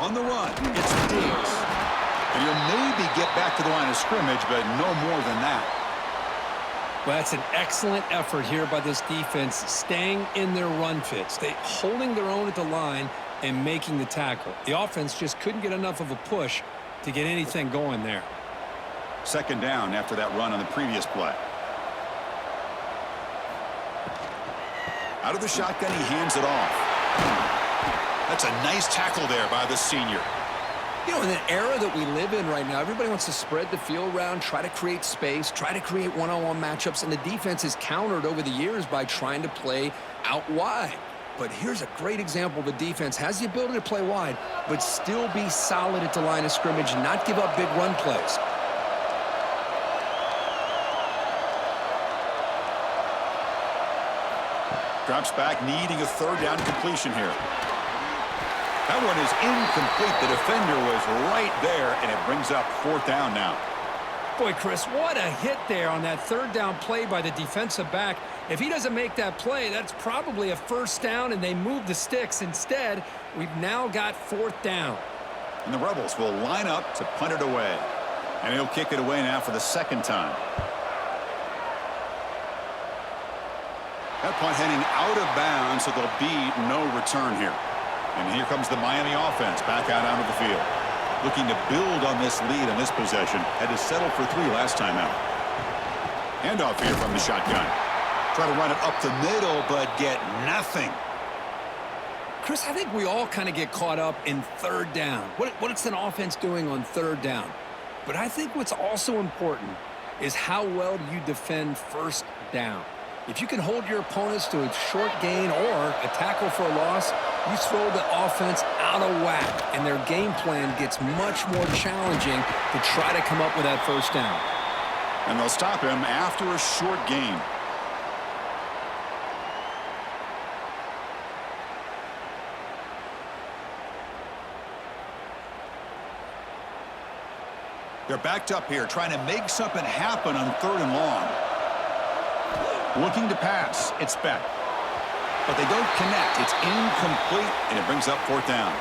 On the run, it's Diggs. And he'll maybe get back to the line of scrimmage, but no more than that. Well, that's an excellent effort here by this defense, staying in their run fits. They holding their own at the line and making the tackle. The offense just couldn't get enough of a push to get anything going there. 2nd down after that run on the previous play. Out of the shotgun, he hands it off. That's a nice tackle there by the senior. You know, in an era that we live in right now, everybody wants to spread the field around, try to create space, try to create one-on-one matchups, and the defense is countered over the years by trying to play out wide. But here's a great example. The defense has the ability to play wide, but still be solid at the line of scrimmage and not give up big run plays. Drops back, needing a third down completion here. That one is incomplete. The defender was right there, and it brings up 4th down now. Boy, Chris, what a hit there on that third down play by the defensive back. If he doesn't make that play, that's probably a first down, and they move the sticks. Instead, we've now got 4th down. And the Rebels will line up to punt it away. And he'll kick it away now for the 2nd time. That punt heading out of bounds, so there'll be no return here. And here comes the Miami offense back out onto the field. Looking to build on this lead on this possession. Had to settle for 3 last time out. Handoff here from the shotgun. Try to run it up the middle, but get nothing. Chris, I think we all kind of get caught up in third down. What's an offense doing on third down? But I think what's also important is how well do you defend first down. If you can hold your opponents to a short gain or a tackle for a loss, you throw the offense out of whack, and their game plan gets much more challenging to try to come up with that first down. And they'll stop him after a short gain. They're backed up here, trying to make something happen on 3rd and long. Looking to pass. It's Beck. But they don't connect. It's incomplete, and it brings up 4th down.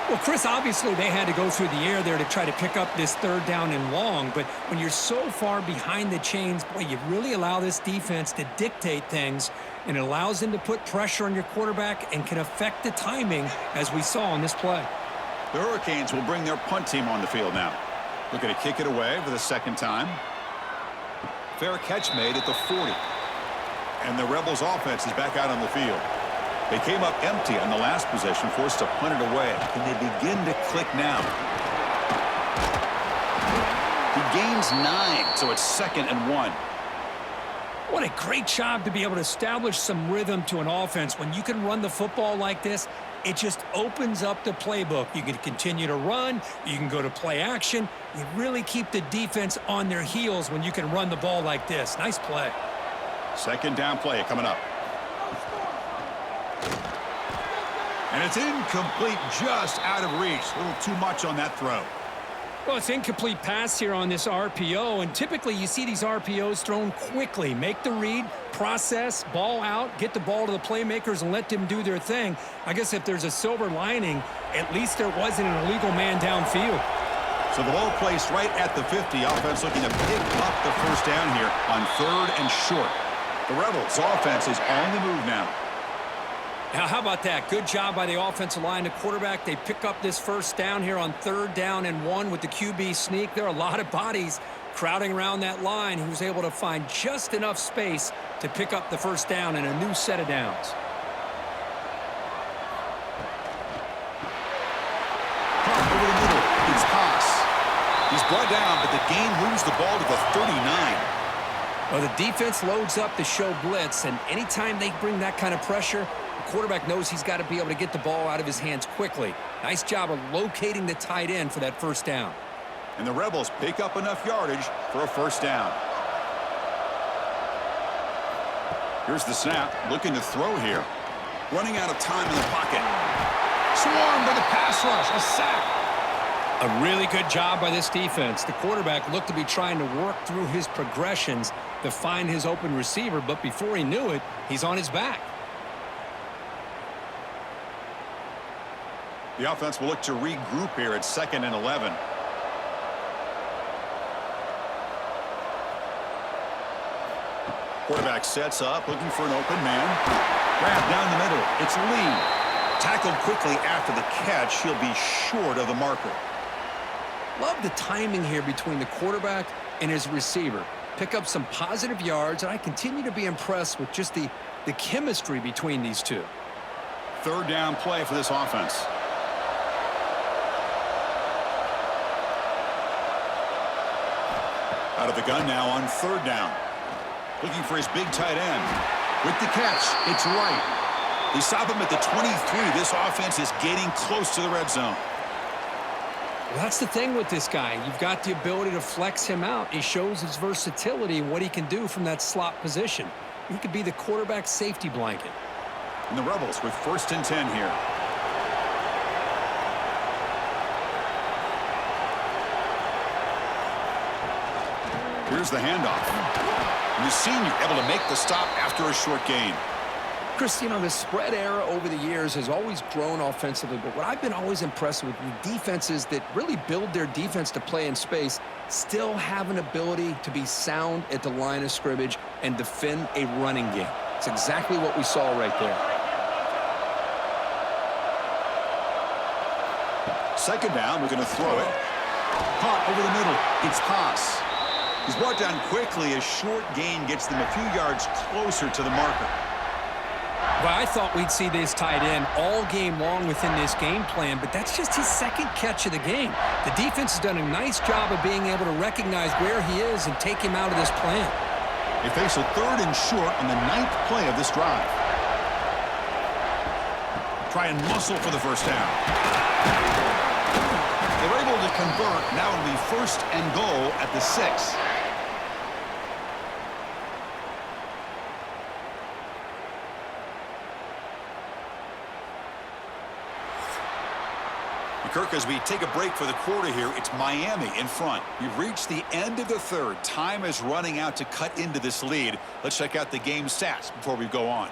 Well, Chris, obviously they had to go through the air there to try to pick up this 3rd down and long, but when you're so far behind the chains, boy, you really allow this defense to dictate things, and it allows them to put pressure on your quarterback and can affect the timing, as we saw on this play. The Hurricanes will bring their punt team on the field now. Looking to kick it away for the 2nd time. Fair catch made at the 40. And the Rebels offense is back out on the field. They came up empty on the last possession, forced to punt it away. Can they begin to click now? He gains 9, so it's 2nd and 1. What a great job to be able to establish some rhythm to an offense. When you can run the football like this, it just opens up the playbook. You can continue to run. You can go to play action. You really keep the defense on their heels when you can run the ball like this. Nice play. 2nd down play coming up. And it's incomplete, just out of reach. A little too much on that throw. Well, it's incomplete pass here on this RPO, and typically you see these RPOs thrown quickly. Make the read, process, ball out, get the ball to the playmakers and let them do their thing. I guess if there's a silver lining, at least there wasn't an illegal man downfield. So the ball placed right at the 50. Offense looking to pick up the 1st down here on 3rd and short. The Rebels offense is on the move now. Now, how about that? Good job by the offensive line. The quarterback, they pick up this 1st down here on 3rd down and 1 with the QB sneak. There are a lot of bodies crowding around that line. He was able to find just enough space to pick up the 1st down and a new set of downs. Over the middle. It's Haas. He's brought down, but the game moves the ball to the 39. Well, the defense loads up to show blitz, and anytime they bring that kind of pressure, the quarterback knows he's got to be able to get the ball out of his hands quickly. Nice job of locating the tight end for that 1st down. And the Rebels pick up enough yardage for a 1st down. Here's the snap, looking to throw here. Running out of time in the pocket. Swarmed by the pass rush, a sack. A really good job by this defense. The quarterback looked to be trying to work through his progressions to find his open receiver, but before he knew it, he's on his back. The offense will look to regroup here at 2nd and 11. Quarterback sets up, looking for an open man. Grab down the middle. It's Lee. Tackled quickly after the catch. He'll be short of the marker. Love the timing here between the quarterback and his receiver. Pick up some positive yards, and I continue to be impressed with just the chemistry between these two. 3rd down play for this offense. Out of the gun now on 3rd down. Looking for his big tight end. With the catch, it's right. They stop him at the 23. This offense is getting close to the red zone. Well, that's the thing with this guy. You've got the ability to flex him out. He shows his versatility and what he can do from that slot position. He could be the quarterback safety blanket. And the Rebels with 1st and 10 here. Here's the handoff. And the senior able to make the stop after a short gain. Chris, you know, the spread era over the years has always grown offensively, but what I've been always impressed with defenses that really build their defense to play in space still have an ability to be sound at the line of scrimmage and defend a running game. It's exactly what we saw right there. 2nd down, we're going to throw it. Caught over the middle. It's Haas. He's brought down quickly. A short gain gets them a few yards closer to the marker. Well, I thought we'd see this tight end all game long within this game plan, but that's just his 2nd catch of the game. The defense has done a nice job of being able to recognize where he is and take him out of this plan. They face a 3rd and short on the 9th play of this drive. Try and muscle for the 1st down. They're able to convert. Now it'll be 1st and goal at the 6. Kirk, as we take a break for the quarter here, it's Miami in front. We've reached the end of the third. Time is running out to cut into this lead. Let's check out the game stats before we go on.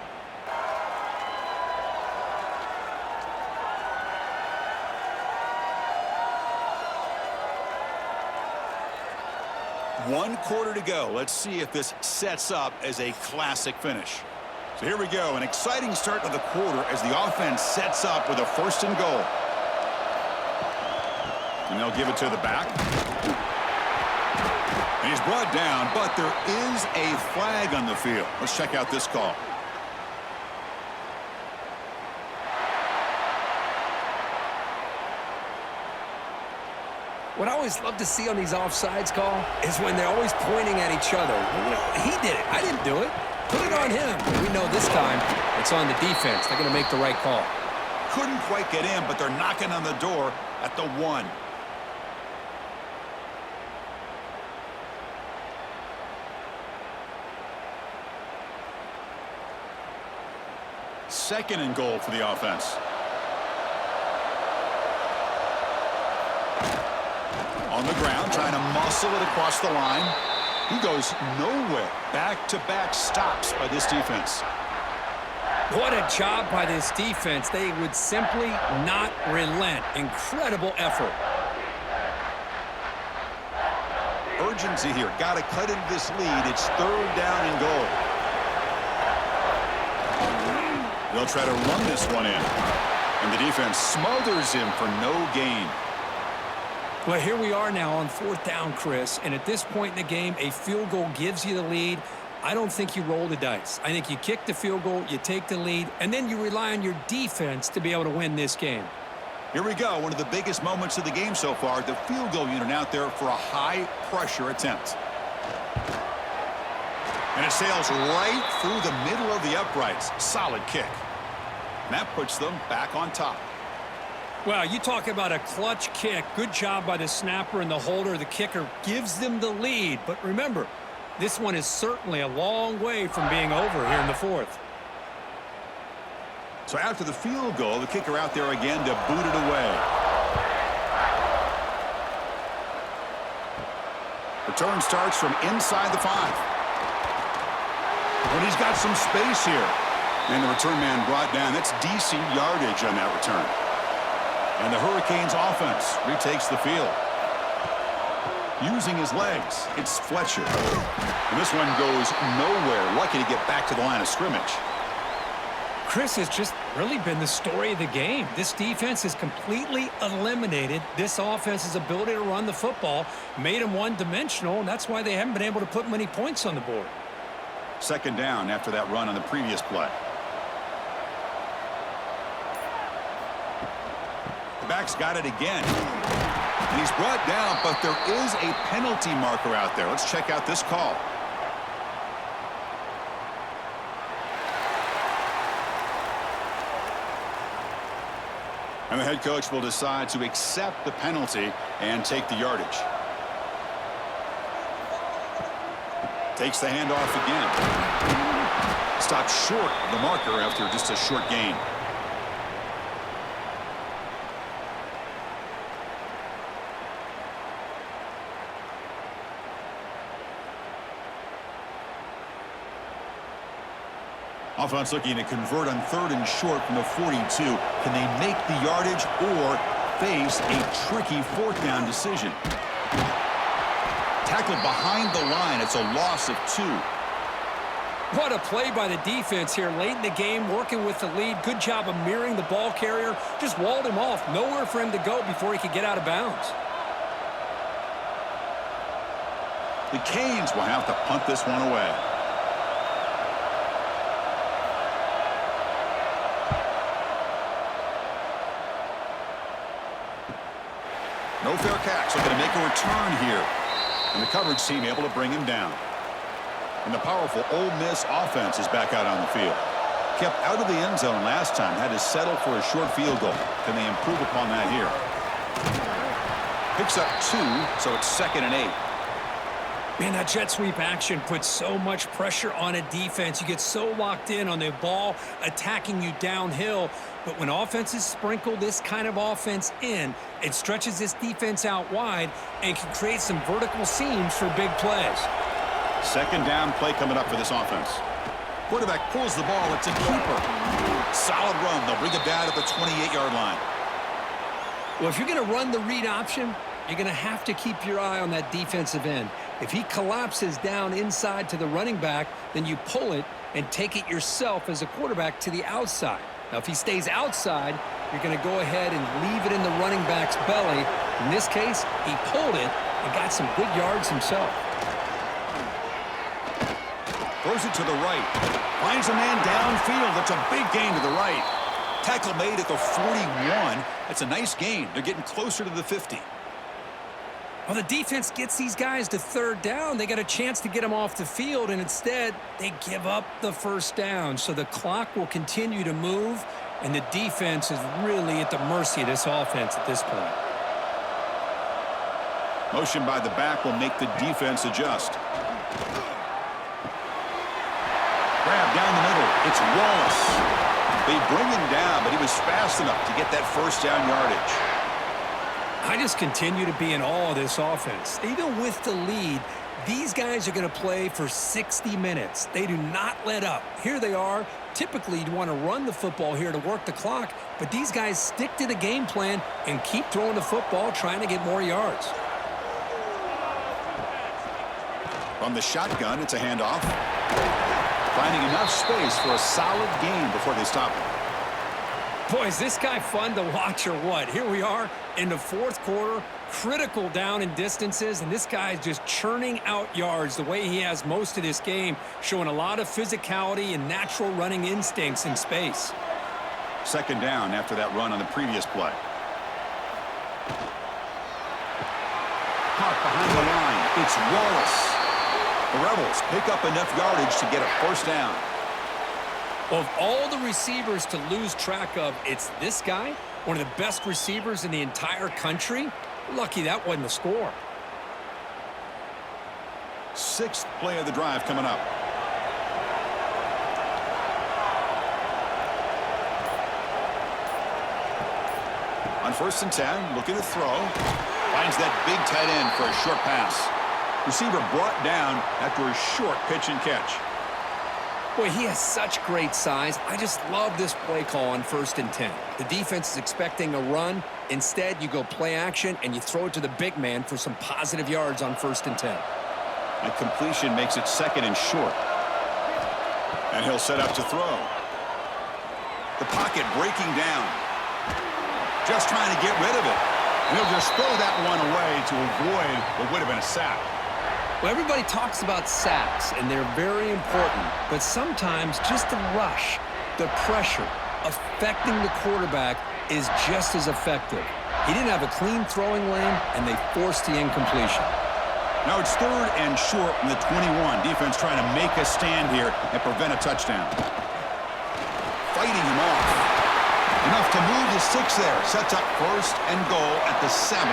One quarter to go. Let's see if this sets up as a classic finish. So here we go. An exciting start to the quarter as the offense sets up with a 1st and goal. And they'll give it to the back. And he's brought down, but there is a flag on the field. Let's check out this call. What I always love to see on these offsides call is when they're always pointing at each other. You know, he did it. I didn't do it. Put it on him. We know this time it's on the defense. They're going to make the right call. Couldn't quite get in, but they're knocking on the door at the 1. Second and goal for the offense. On the ground, trying to muscle it across the line. He goes nowhere. Back-to-back stops by this defense. What a job by this defense. They would simply not relent. Incredible effort. Urgency here. Got to cut into this lead. It's 3rd down and goal. They'll try to run this one in. And the defense smothers him for no gain. Well, here we are now on 4th down, Chris. And at this point in the game, a field goal gives you the lead. I don't think you roll the dice. I think you kick the field goal, you take the lead, and then you rely on your defense to be able to win this game. Here we go. One of the biggest moments of the game so far. The field goal unit out there for a high-pressure attempt. And it sails right through the middle of the uprights. Solid kick. And that puts them back on top. Well, you talk about a clutch kick. Good job by the snapper and the holder. The kicker gives them the lead. But remember, this one is certainly a long way from being over here in the 4th. So after the field goal, the kicker out there again to boot it away. Return starts from inside the 5. But he's got some space here. And the return man brought down. That's decent yardage on that return. And the Hurricanes offense retakes the field. Using his legs, it's Fletcher. And this one goes nowhere. Lucky to get back to the line of scrimmage. Chris has just really been the story of the game. This defense has completely eliminated this offense's ability to run the football, made them one-dimensional, and that's why they haven't been able to put many points on the board. 2nd down after that run on the previous play. The back's got it again. And he's brought down, but there is a penalty marker out there. Let's check out this call. And the head coach will decide to accept the penalty and take the yardage. Takes the handoff again. Stops short of the marker after just a short gain. Offense looking to convert on 3rd and short from the 42. Can they make the yardage or face a tricky 4th down decision? Tackled behind the line. It's a loss of 2. What a play by the defense here late in the game, working with the lead. Good job of mirroring the ball carrier. Just walled him off. Nowhere for him to go before he could get out of bounds. The Canes will have to punt this one away. No fair catch. Looking to make a return here. And the coverage team able to bring him down. And the powerful Ole Miss offense is back out on the field. Kept out of the end zone last time. Had to settle for a short field goal. Can they improve upon that here? Picks up 2, so it's 2nd and 8. Man, that jet sweep action puts so much pressure on a defense. You get so locked in on the ball attacking you downhill. But when offenses sprinkle this kind of offense in, it stretches this defense out wide and can create some vertical seams for big plays. Second down play coming up for this offense. Quarterback pulls the ball. It's a keeper. Solid run. They'll bring it down at the 28-yard line. Well, if you're going to run the read option, you're going to have to keep your eye on that defensive end. If he collapses down inside to the running back, then you pull it and take it yourself as a quarterback to the outside. Now, if he stays outside, you're going to go ahead and leave it in the running back's belly. In this case, he pulled it and got some good yards himself. Throws it to the right. Finds a man downfield. That's a big gain to the right. Tackle made at the 41. That's a nice gain. They're getting closer to the 50. Well, the defense gets these guys to third down. They got a chance to get them off the field, and instead they give up the first down. So the clock will continue to move, and the defense is really at the mercy of this offense at this point. Motion by the back will make the defense adjust. Grab down the middle. It's Wallace. They bring him down, but he was fast enough to get that first down yardage. I just continue to be in awe of this offense. Even with the lead, these guys are going to play for 60 minutes. They do not let up. Here they are. Typically, you'd want to run the football here to work the clock, but these guys stick to the game plan and keep throwing the football, trying to get more yards. From the shotgun, it's a handoff. Finding enough space for a solid gain before they stop him. Boy, is this guy fun to watch or what? Here we are in the fourth quarter, critical down in distances, and this guy is just churning out yards the way he has most of this game, showing a lot of physicality and natural running instincts in space. Second down after that run on the previous play. Caught behind the line. It's Wallace. The Rebels pick up enough yardage to get a first down. Of all the receivers to lose track of, it's this guy, one of the best receivers in the entire country. Lucky that wasn't the score. Sixth play of the drive coming up. On 1st and 10, looking to throw. Finds that big tight end for a short pass. Receiver brought down after a short pitch and catch. Boy, he has such great size. I just love this play call on 1st and 10. The defense is expecting a run. Instead, you go play action, and you throw it to the big man for some positive yards on 1st and 10. A completion makes it second and short. And he'll set up to throw. The pocket breaking down. Just trying to get rid of it. And he'll just throw that one away to avoid what would have been a sack. Well, everybody talks about sacks, and they're very important. But sometimes just the rush, the pressure, affecting the quarterback is just as effective. He didn't have a clean throwing lane, and they forced the incompletion. Now it's 3rd and short in the 21. Defense trying to make a stand here and prevent a touchdown. Fighting him off. Enough to move the 6 there. Sets up 1st and goal at the 7.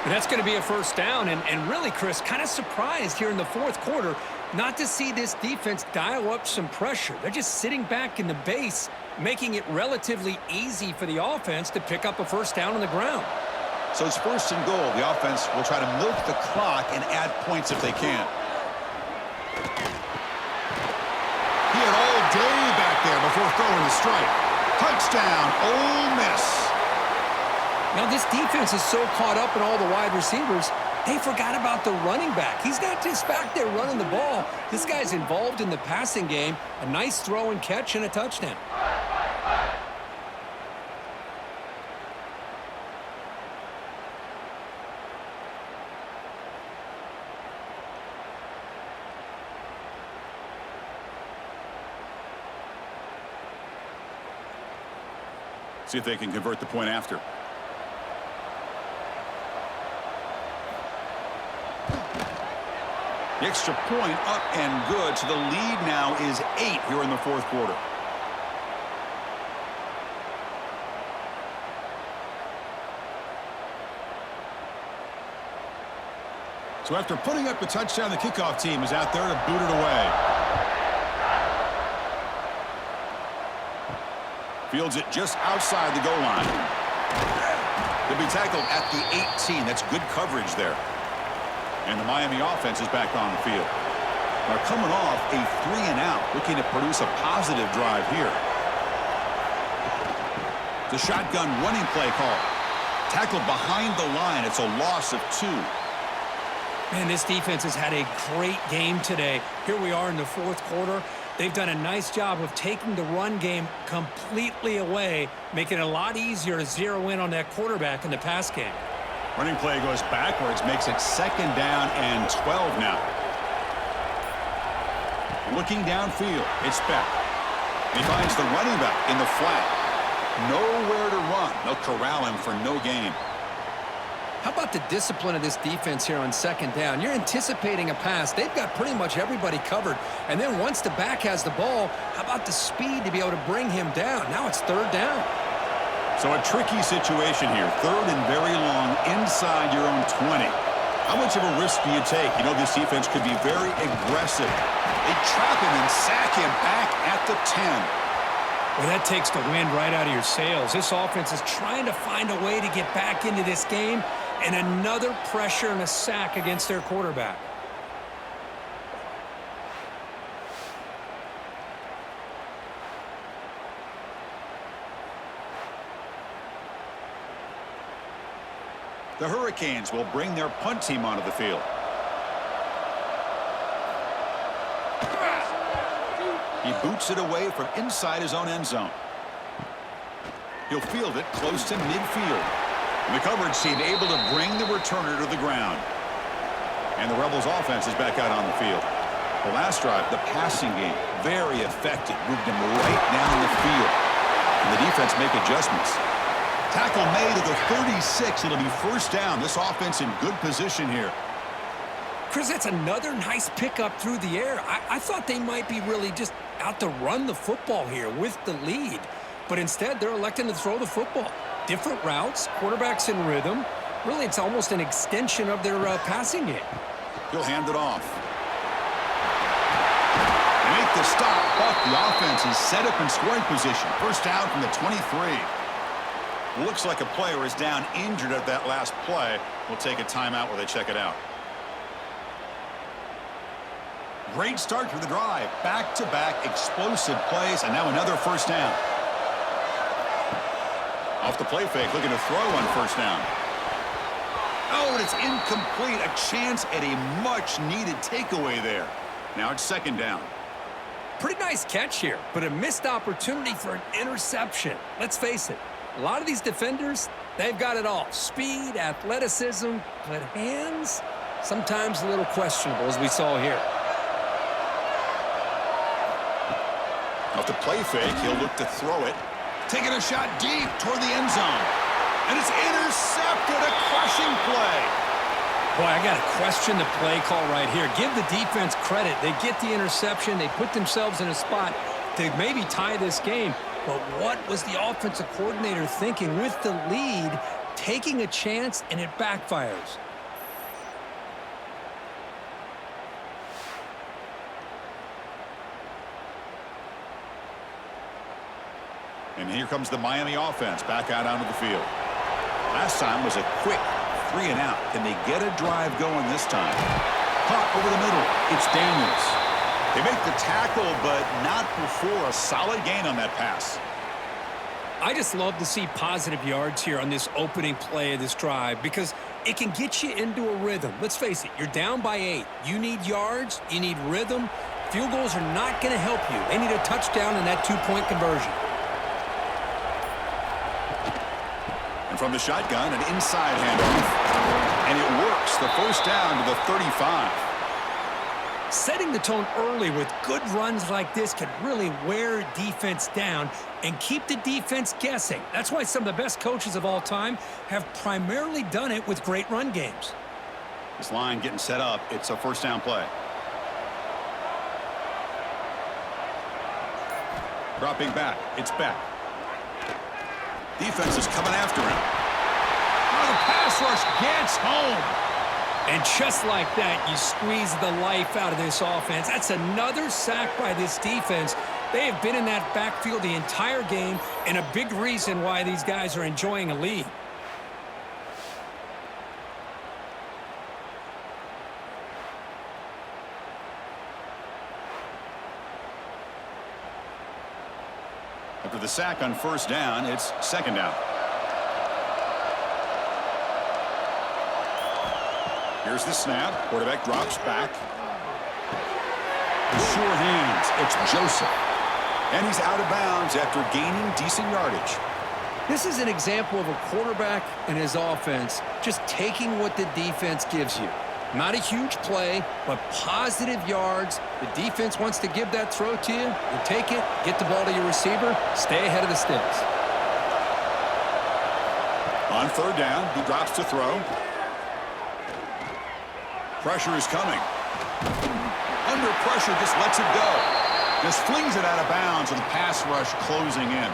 And that's going to be a first down. And really, Chris, kind of surprised here in the fourth quarter not to see this defense dial up some pressure. They're just sitting back in the base, making it relatively easy for the offense to pick up a first down on the ground. So it's 1st and goal. The offense will try to milk the clock and add points if they can. He had all day back there before throwing the strike. Touchdown, Ole Miss. Now, this defense is so caught up in all the wide receivers, they forgot about the running back. He's not just back there running the ball. This guy's involved in the passing game. A nice throw and catch and a touchdown. See if they can convert the point after. The extra point up and good. So the lead now is 8 here in the fourth quarter. So after putting up the touchdown, the kickoff team is out there to boot it away. Fields it just outside the goal line. He'll be tackled at the 18. That's good coverage there. And the Miami offense is back on the field. Now coming off a 3-and-out, looking to produce a positive drive here. The shotgun running play call. Tackled behind the line. It's a loss of 2. Man, this defense has had a great game today. Here we are in the fourth quarter. They've done a nice job of taking the run game completely away, making it a lot easier to zero in on that quarterback in the pass game. Running play goes backwards, makes it 2nd down and 12 now. Looking downfield, it's Beck. He finds the running back in the flat. Nowhere to run. They'll corral him for no gain. How about the discipline of this defense here on 2nd down? You're anticipating a pass. They've got pretty much everybody covered. And then once the back has the ball, how about the speed to be able to bring him down? Now it's 3rd down. So a tricky situation here. 3rd and very long inside your own 20. How much of a risk do you take? You know, this defense could be very aggressive. They trap him and sack him back at the 10. Well, that takes the wind right out of your sails. This offense is trying to find a way to get back into this game, and another pressure and a sack against their quarterback. The Hurricanes will bring their punt team onto the field. He boots it away from inside his own end zone. He'll field it close to midfield. And the coverage team able to bring the returner to the ground. And the Rebels offense is back out on the field. The last drive, the passing game, very effective. Moved him right down the field. And the defense make adjustments. Tackle made at the 36. It'll be 1st down. This offense in good position here. Chris, that's another nice pickup through the air. I thought they might be really just out to run the football here with the lead. But instead, they're electing to throw the football. Different routes, quarterbacks in rhythm. Really, it's almost an extension of their passing game. He'll hand it off. They make the stop, but the offense is set up in scoring position. 1st down from the 23. Looks like a player is down injured at that last play. We'll take a timeout while they check it out. Great start to the drive. Back-to-back explosive plays, and now another 1st down. Off the play fake, looking to throw on 1st down. Oh, and it's incomplete. A chance at a much-needed takeaway there. Now it's 2nd down. Pretty nice catch here, but a missed opportunity for an interception. Let's face it, a lot of these defenders, they've got it all. Speed, athleticism, but hands, sometimes a little questionable, as we saw here. Off the play fake, he'll look to throw it. Taking a shot deep toward the end zone. And it's intercepted, a crushing play. Boy, I got to question the play call right here. Give the defense credit. They get the interception. They put themselves in a spot to maybe tie this game. But what was the offensive coordinator thinking with the lead, taking a chance, and it backfires? And here comes the Miami offense back out onto the field. Last time was a quick 3-and-out. Can they get a drive going this time? Caught over the middle. It's Daniels. They make the tackle, but not before a solid gain on that pass. I just love to see positive yards here on this opening play of this drive because it can get you into a rhythm. Let's face it, you're down by 8. You need yards, you need rhythm. Field goals are not going to help you. They need a touchdown and that 2-point conversion. And from the shotgun, an inside handoff. And it works. The 1st down to the 35. Setting the tone early with good runs like this can really wear defense down and keep the defense guessing. That's why some of the best coaches of all time have primarily done it with great run games. This line getting set up. It's a 1st down play. Dropping back. It's Beck. Defense is coming after him. Oh, the pass rush gets home. And just like that, you squeeze the life out of this offense. That's another sack by this defense. They have been in that backfield the entire game, and a big reason why these guys are enjoying a lead. After the sack on first down, it's second down. Here's the snap. Quarterback drops back. Sure hands. It's Joseph. And he's out of bounds after gaining decent yardage. This is an example of a quarterback and his offense just taking what the defense gives you. Not a huge play, but positive yards. The defense wants to give that throw to you. You take it, get the ball to your receiver, stay ahead of the sticks. On third down, he drops to throw. Pressure is coming. Under pressure, just lets it go. Just flings it out of bounds with the pass rush closing in.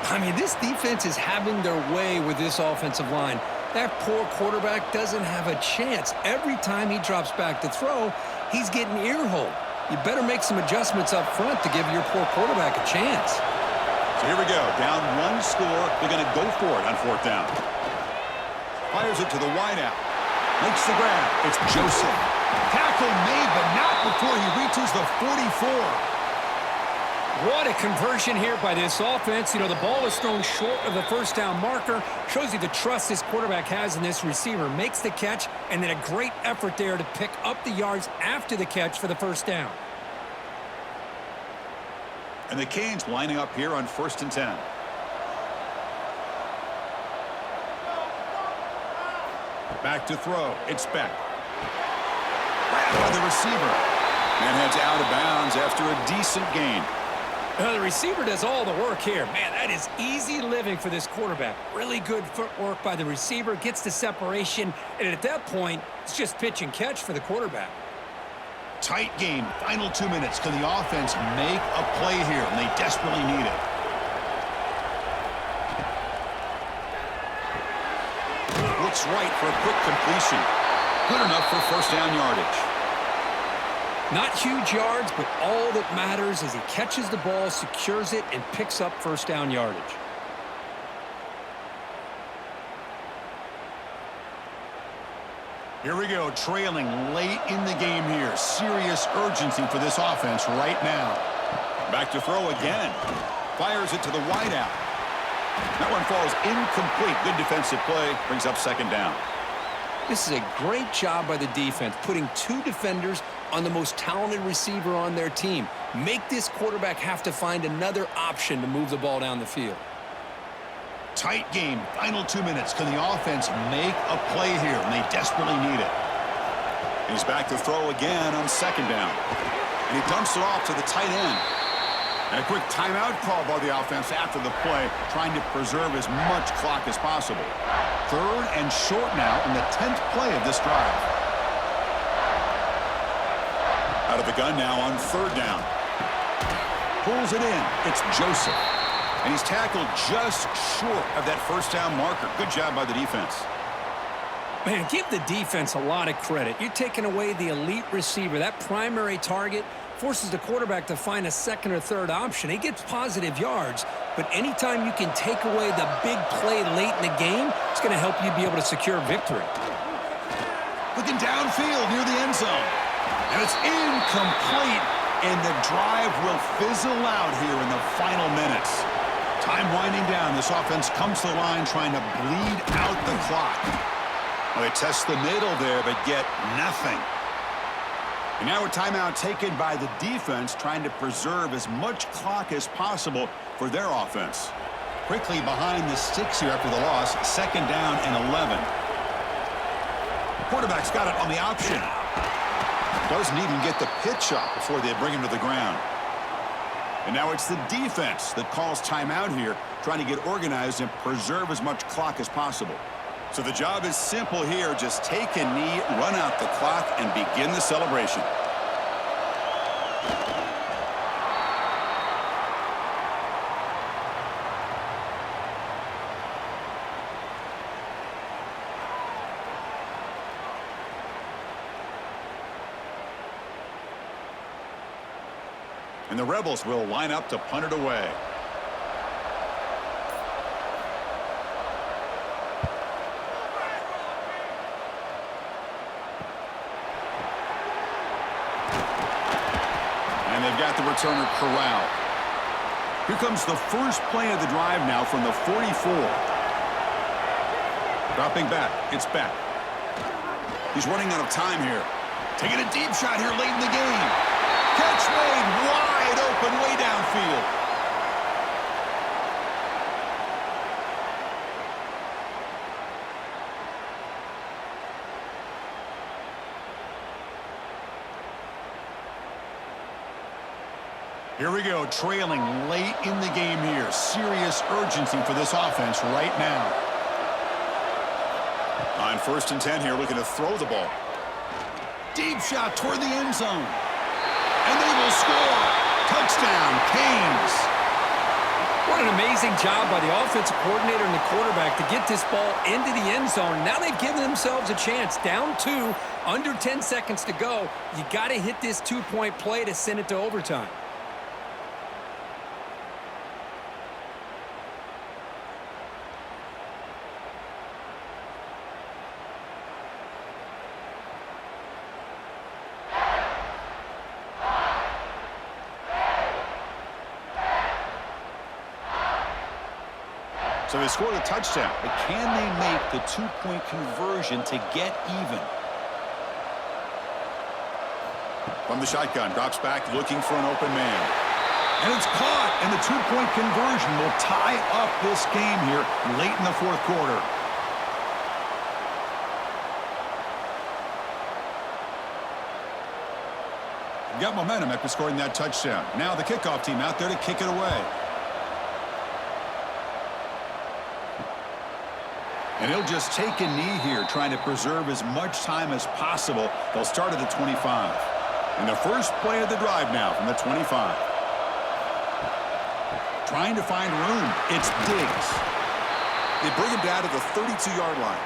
I mean, this defense is having their way with this offensive line. That poor quarterback doesn't have a chance. Every time he drops back to throw, he's getting ear-holed. You better make some adjustments up front to give your poor quarterback a chance. So here we go. Down one score. They're going to go for it on fourth down. Fires it to the wideout. Makes the grab. It's Joseph. Tackle made, but not before he reaches the 44. What a conversion here by this offense. You know, the ball is thrown short of the first down marker. Shows you the trust this quarterback has in this receiver. Makes the catch, and then a great effort there to pick up the yards after the catch for the first down. And the Canes lining up here on 1st and 10. Back to throw. It's Beck. Grabbed by the receiver. And heads out of bounds after a decent gain. The receiver does all the work here. Man, that is easy living for this quarterback. Really good footwork by the receiver. Gets the separation. And at that point, it's just pitch and catch for the quarterback. Tight game. Final 2 minutes. Can the offense make a play here? And they desperately need it. Looks right for a quick completion. Good enough for first down yardage. Not huge yards, but all that matters is he catches the ball, secures it, and picks up first down yardage. Here we go, trailing late in the game here. Serious urgency for this offense right now. Back to throw again. Fires it to the wideout. That one falls incomplete. Good defensive play. Brings up second down. This is a great job by the defense, putting two defenders on the most talented receiver on their team. Make this quarterback have to find another option to move the ball down the field. Tight game. Final 2 minutes. Can the offense make a play here? And they desperately need it. He's back to throw again on second down. And he dumps it off to the tight end. And a quick timeout call by the offense after the play, trying to preserve as much clock as possible. Third and short now in the 10th play of this drive. Out of the gun now on third down. Pulls it in. It's Joseph. And he's tackled just short of that first down marker. Good job by the defense. Man, give the defense a lot of credit. You're taking away the elite receiver. That primary target forces the quarterback to find a second or third option. He gets positive yards, but anytime you can take away the big play late in the game, it's going to help you be able to secure victory. Looking downfield near the end zone. And it's incomplete, and the drive will fizzle out here in the final minutes. Time winding down. This offense comes to the line trying to bleed out the clock. Well, they test the middle there, but get nothing. And now a timeout taken by the defense, trying to preserve as much clock as possible for their offense. Quickly behind the sticks here after the loss, second down and 11. Quarterback's got it on the option. Doesn't even get the pitch up before they bring him to the ground. And now it's the defense that calls timeout here, trying to get organized and preserve as much clock as possible. So the job is simple here. Just take a knee, run out the clock, and begin the celebration. And the Rebels will line up to punt it away. And they've got the returner corralled. Here comes the first play of the drive now from the 44. Dropping back. It's back. He's running out of time here. Taking a deep shot here late in the game. Catch made wide open way downfield. Here we go, trailing late in the game here. Serious urgency for this offense right now. On 1st and 10 here, looking to throw the ball. Deep shot toward the end zone. And they will score. Touchdown, Canes. What an amazing job by the offensive coordinator and the quarterback to get this ball into the end zone. Now they've given themselves a chance. Down 2, under 10 seconds to go. You got to hit this 2-point play to send it to overtime. So they scored a touchdown, but can they make the 2-point conversion to get even? From the shotgun, drops back, looking for an open man. And it's caught, and the 2-point conversion will tie up this game here late in the 4th quarter. Got momentum after scoring that touchdown. Now the kickoff team out there to kick it away. And he'll just take a knee here, trying to preserve as much time as possible. They'll start at the 25. And the first play of the drive now from the 25. Trying to find room. It's Diggs. They bring him down to the 32-yard line.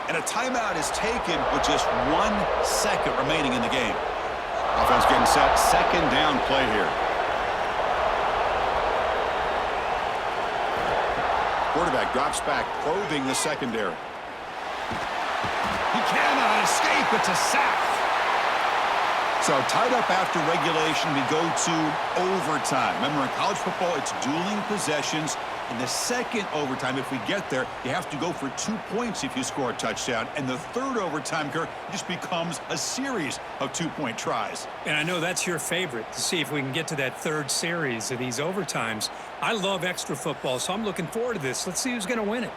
And a timeout is taken with just 1 second remaining in the game. Offense getting set. 2nd down play here. Quarterback drops back, probing the secondary. He cannot escape. It's a sack. So tied up after regulation, we go to overtime. Remember, in college football, it's dueling possessions. In the 2nd overtime, if we get there, you have to go for 2 points if you score a touchdown. And the 3rd overtime, Kirk, just becomes a series of 2-point tries. And I know that's your favorite, to see if we can get to that 3rd series of these overtimes. I love extra football, so I'm looking forward to this. Let's see who's going to win it.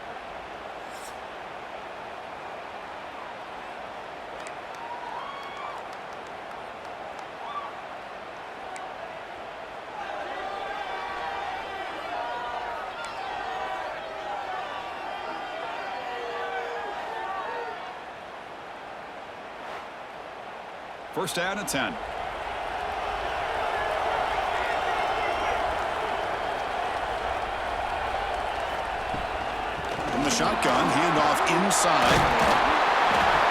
First down at 10. From the shotgun, handoff inside.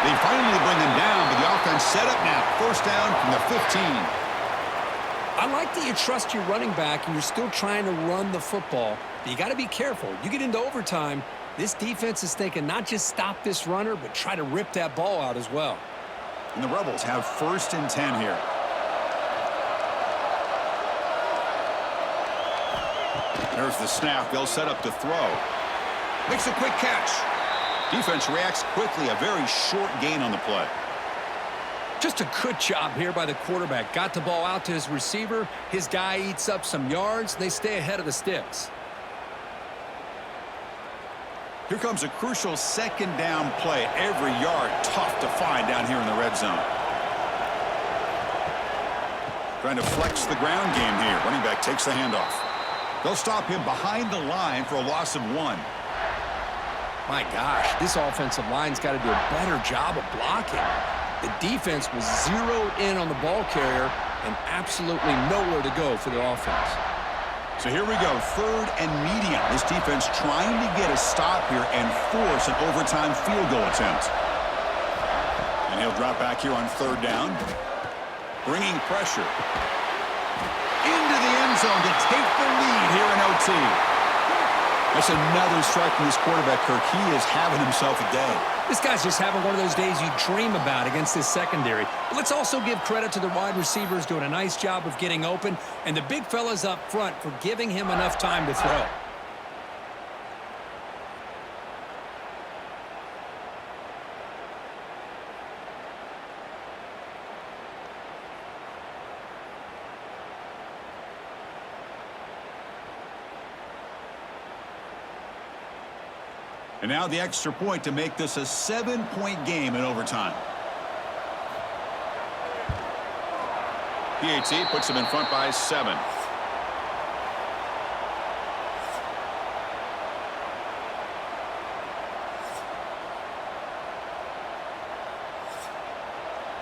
They finally bring him down, but the offense set up now. First down from the 15. I like that you trust your running back and you're still trying to run the football, but you got to be careful. You get into overtime, this defense is thinking not just stop this runner, but try to rip that ball out as well. And the Rebels have 1st and 10 here. There's the snap. They'll set up to throw. Makes a quick catch. Defense reacts quickly. A very short gain on the play. Just a good job here by the quarterback. Got the ball out to his receiver. His guy eats up some yards. They stay ahead of the sticks. Here comes a crucial 2nd down play. Every yard tough to find down here in the red zone. Trying to flex the ground game here. Running back takes the handoff. They'll stop him behind the line for a loss of 1. My gosh, this offensive line's got to do a better job of blocking. The defense was zeroed in on the ball carrier and absolutely nowhere to go for the offense. So here we go, 3rd and medium. This defense trying to get a stop here and force an overtime field goal attempt. And he'll drop back here on 3rd down. Bringing pressure. into the end zone to take the lead here in OT. That's another strike from this quarterback, Kirk. He is having himself a day. This guy's just having one of those days you dream about against this secondary. But let's also give credit to the wide receivers doing a nice job of getting open, and the big fellas up front for giving him enough time to throw. And now the extra point to make this a 7-point game in overtime. PAT puts them in front by 7.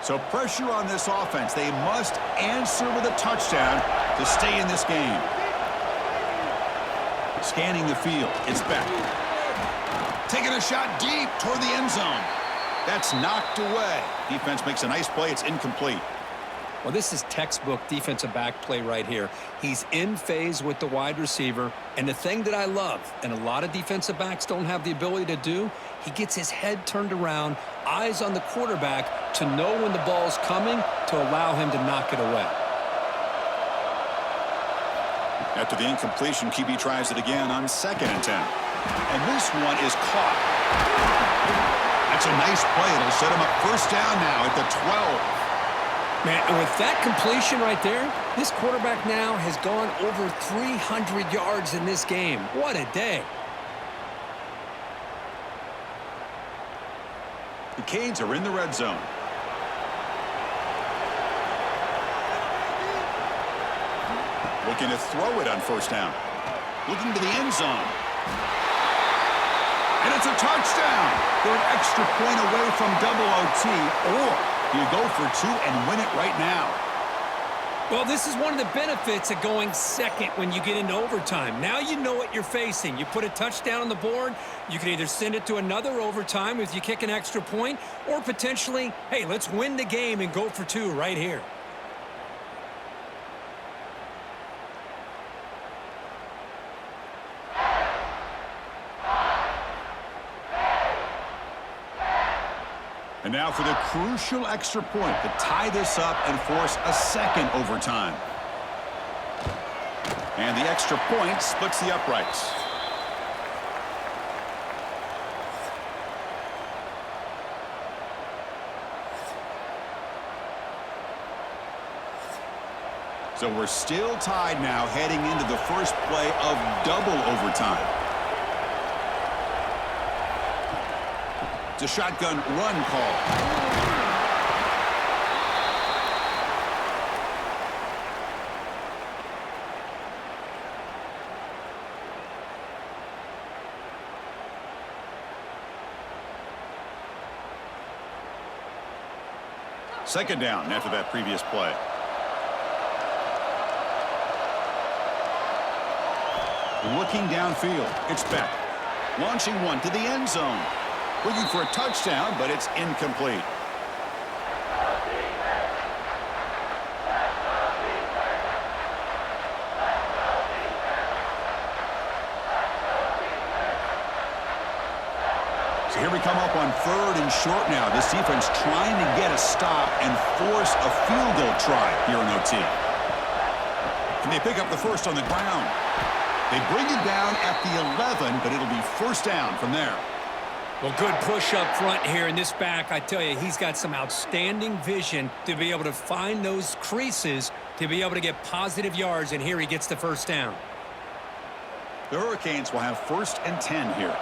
So pressure on this offense. They must answer with a touchdown to stay in this game. Scanning the field. It's back. Taking a shot deep toward the end zone. That's knocked away. Defense makes a nice play. It's incomplete. Well, this is textbook defensive back play right here. He's in phase with the wide receiver. And the thing that I love, and a lot of defensive backs don't have the ability to do, he gets his head turned around, eyes on the quarterback to know when the ball's coming to allow him to knock it away. After the incompletion, QB tries it again on 2nd and 10. And this one is caught. That's a nice play. It'll set him up first down now at the 12. Man, and with that completion right there, this quarterback now has gone over 300 yards in this game. What a day. The Canes are in the red zone. Looking to throw it on first down. Looking to the end zone. And it's a touchdown. They're an extra point away from double OT, or you go for 2 and win it right now. Well, this is one of the benefits of going second when you get into overtime. Now you know what you're facing. You put a touchdown on the board, you can either send it to another overtime if you kick an extra point, or potentially, hey, let's win the game and go for 2 right here. And now for the crucial extra point to tie this up and force a second overtime. And the extra point splits the uprights. So we're still tied now heading into the first play of double overtime. It's a shotgun run call. Second down after that previous play. Looking downfield. It's Beck. Launching one to the end zone. Looking for a touchdown, but it's incomplete. So here we come up on 3rd and short now. This defense trying to get a stop and force a field goal try here in OT. Can they pick up the first on the ground? They bring it down at the 11, but it'll be first down from there. Well, good push up front here in this back. I tell you, he's got some outstanding vision to be able to find those creases to be able to get positive yards, and here he gets the first down. The Hurricanes will have 1st and 10 here.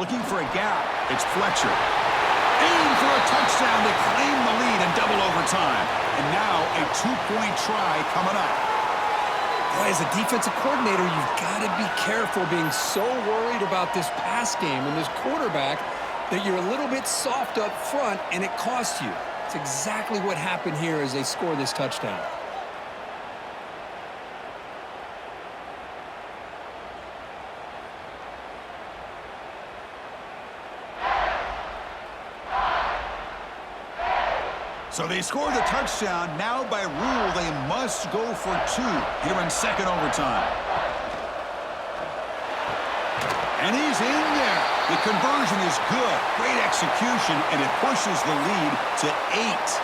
Looking for a gap. It's Fletcher. Aim for a touchdown to claim the lead in double overtime. And now a 2-point try coming up. Boy, as a defensive coordinator, you've got to be careful being so worried about this pass game and this quarterback that you're a little bit soft up front, and it costs you. It's exactly what happened here as they score this touchdown. So they score the touchdown. Now by rule, they must go for 2 here in second overtime. And he's in there. The conversion is good. Great execution, and it pushes the lead to 8.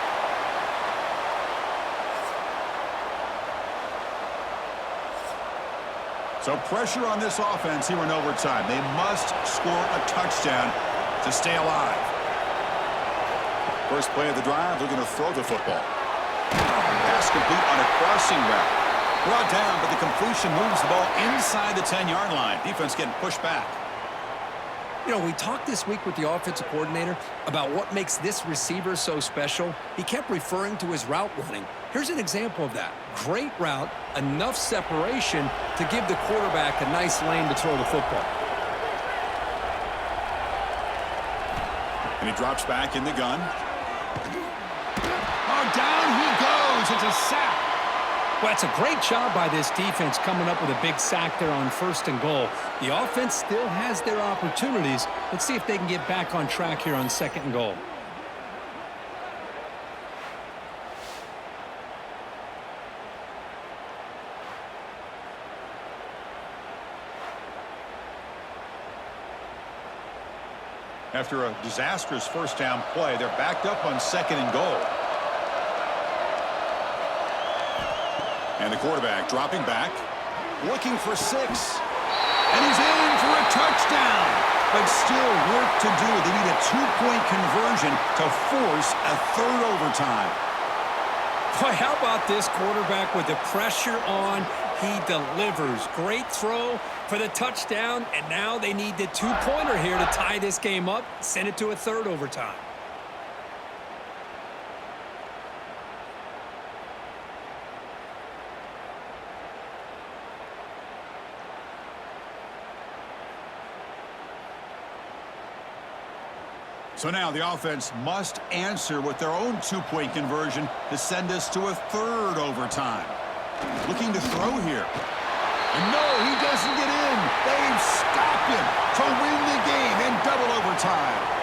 So pressure on this offense here in overtime. They must score a touchdown to stay alive. First play of the drive, they're going to throw the football. Pass complete on a crossing route. Brought down, but the completion moves the ball inside the 10-yard line. Defense getting pushed back. You know, we talked this week with the offensive coordinator about what makes this receiver so special. He kept referring to his route running. Here's an example of that. Great route, enough separation to give the quarterback a nice lane to throw the football. And he drops back in the gun. Oh, down he goes. It's a sack. Well, it's a great job by this defense coming up with a big sack there on 1st and goal. The offense still has their opportunities. Let's see if they can get back on track here on 2nd and goal. After a disastrous first down play, they're backed up on 2nd and goal. And the quarterback dropping back, looking for 6. And he's in for a touchdown. But still work to do. They need a 2-point conversion to force a 3rd overtime. Boy, how about this quarterback with the pressure on? He delivers. Great throw for the touchdown, and now they need the 2-pointer here to tie this game up, send it to a 3rd overtime. So now the offense must answer with their own 2-point conversion to send us to a 3rd overtime. Looking to throw here. And no, he doesn't get in. They've stopped him to win the game in double overtime.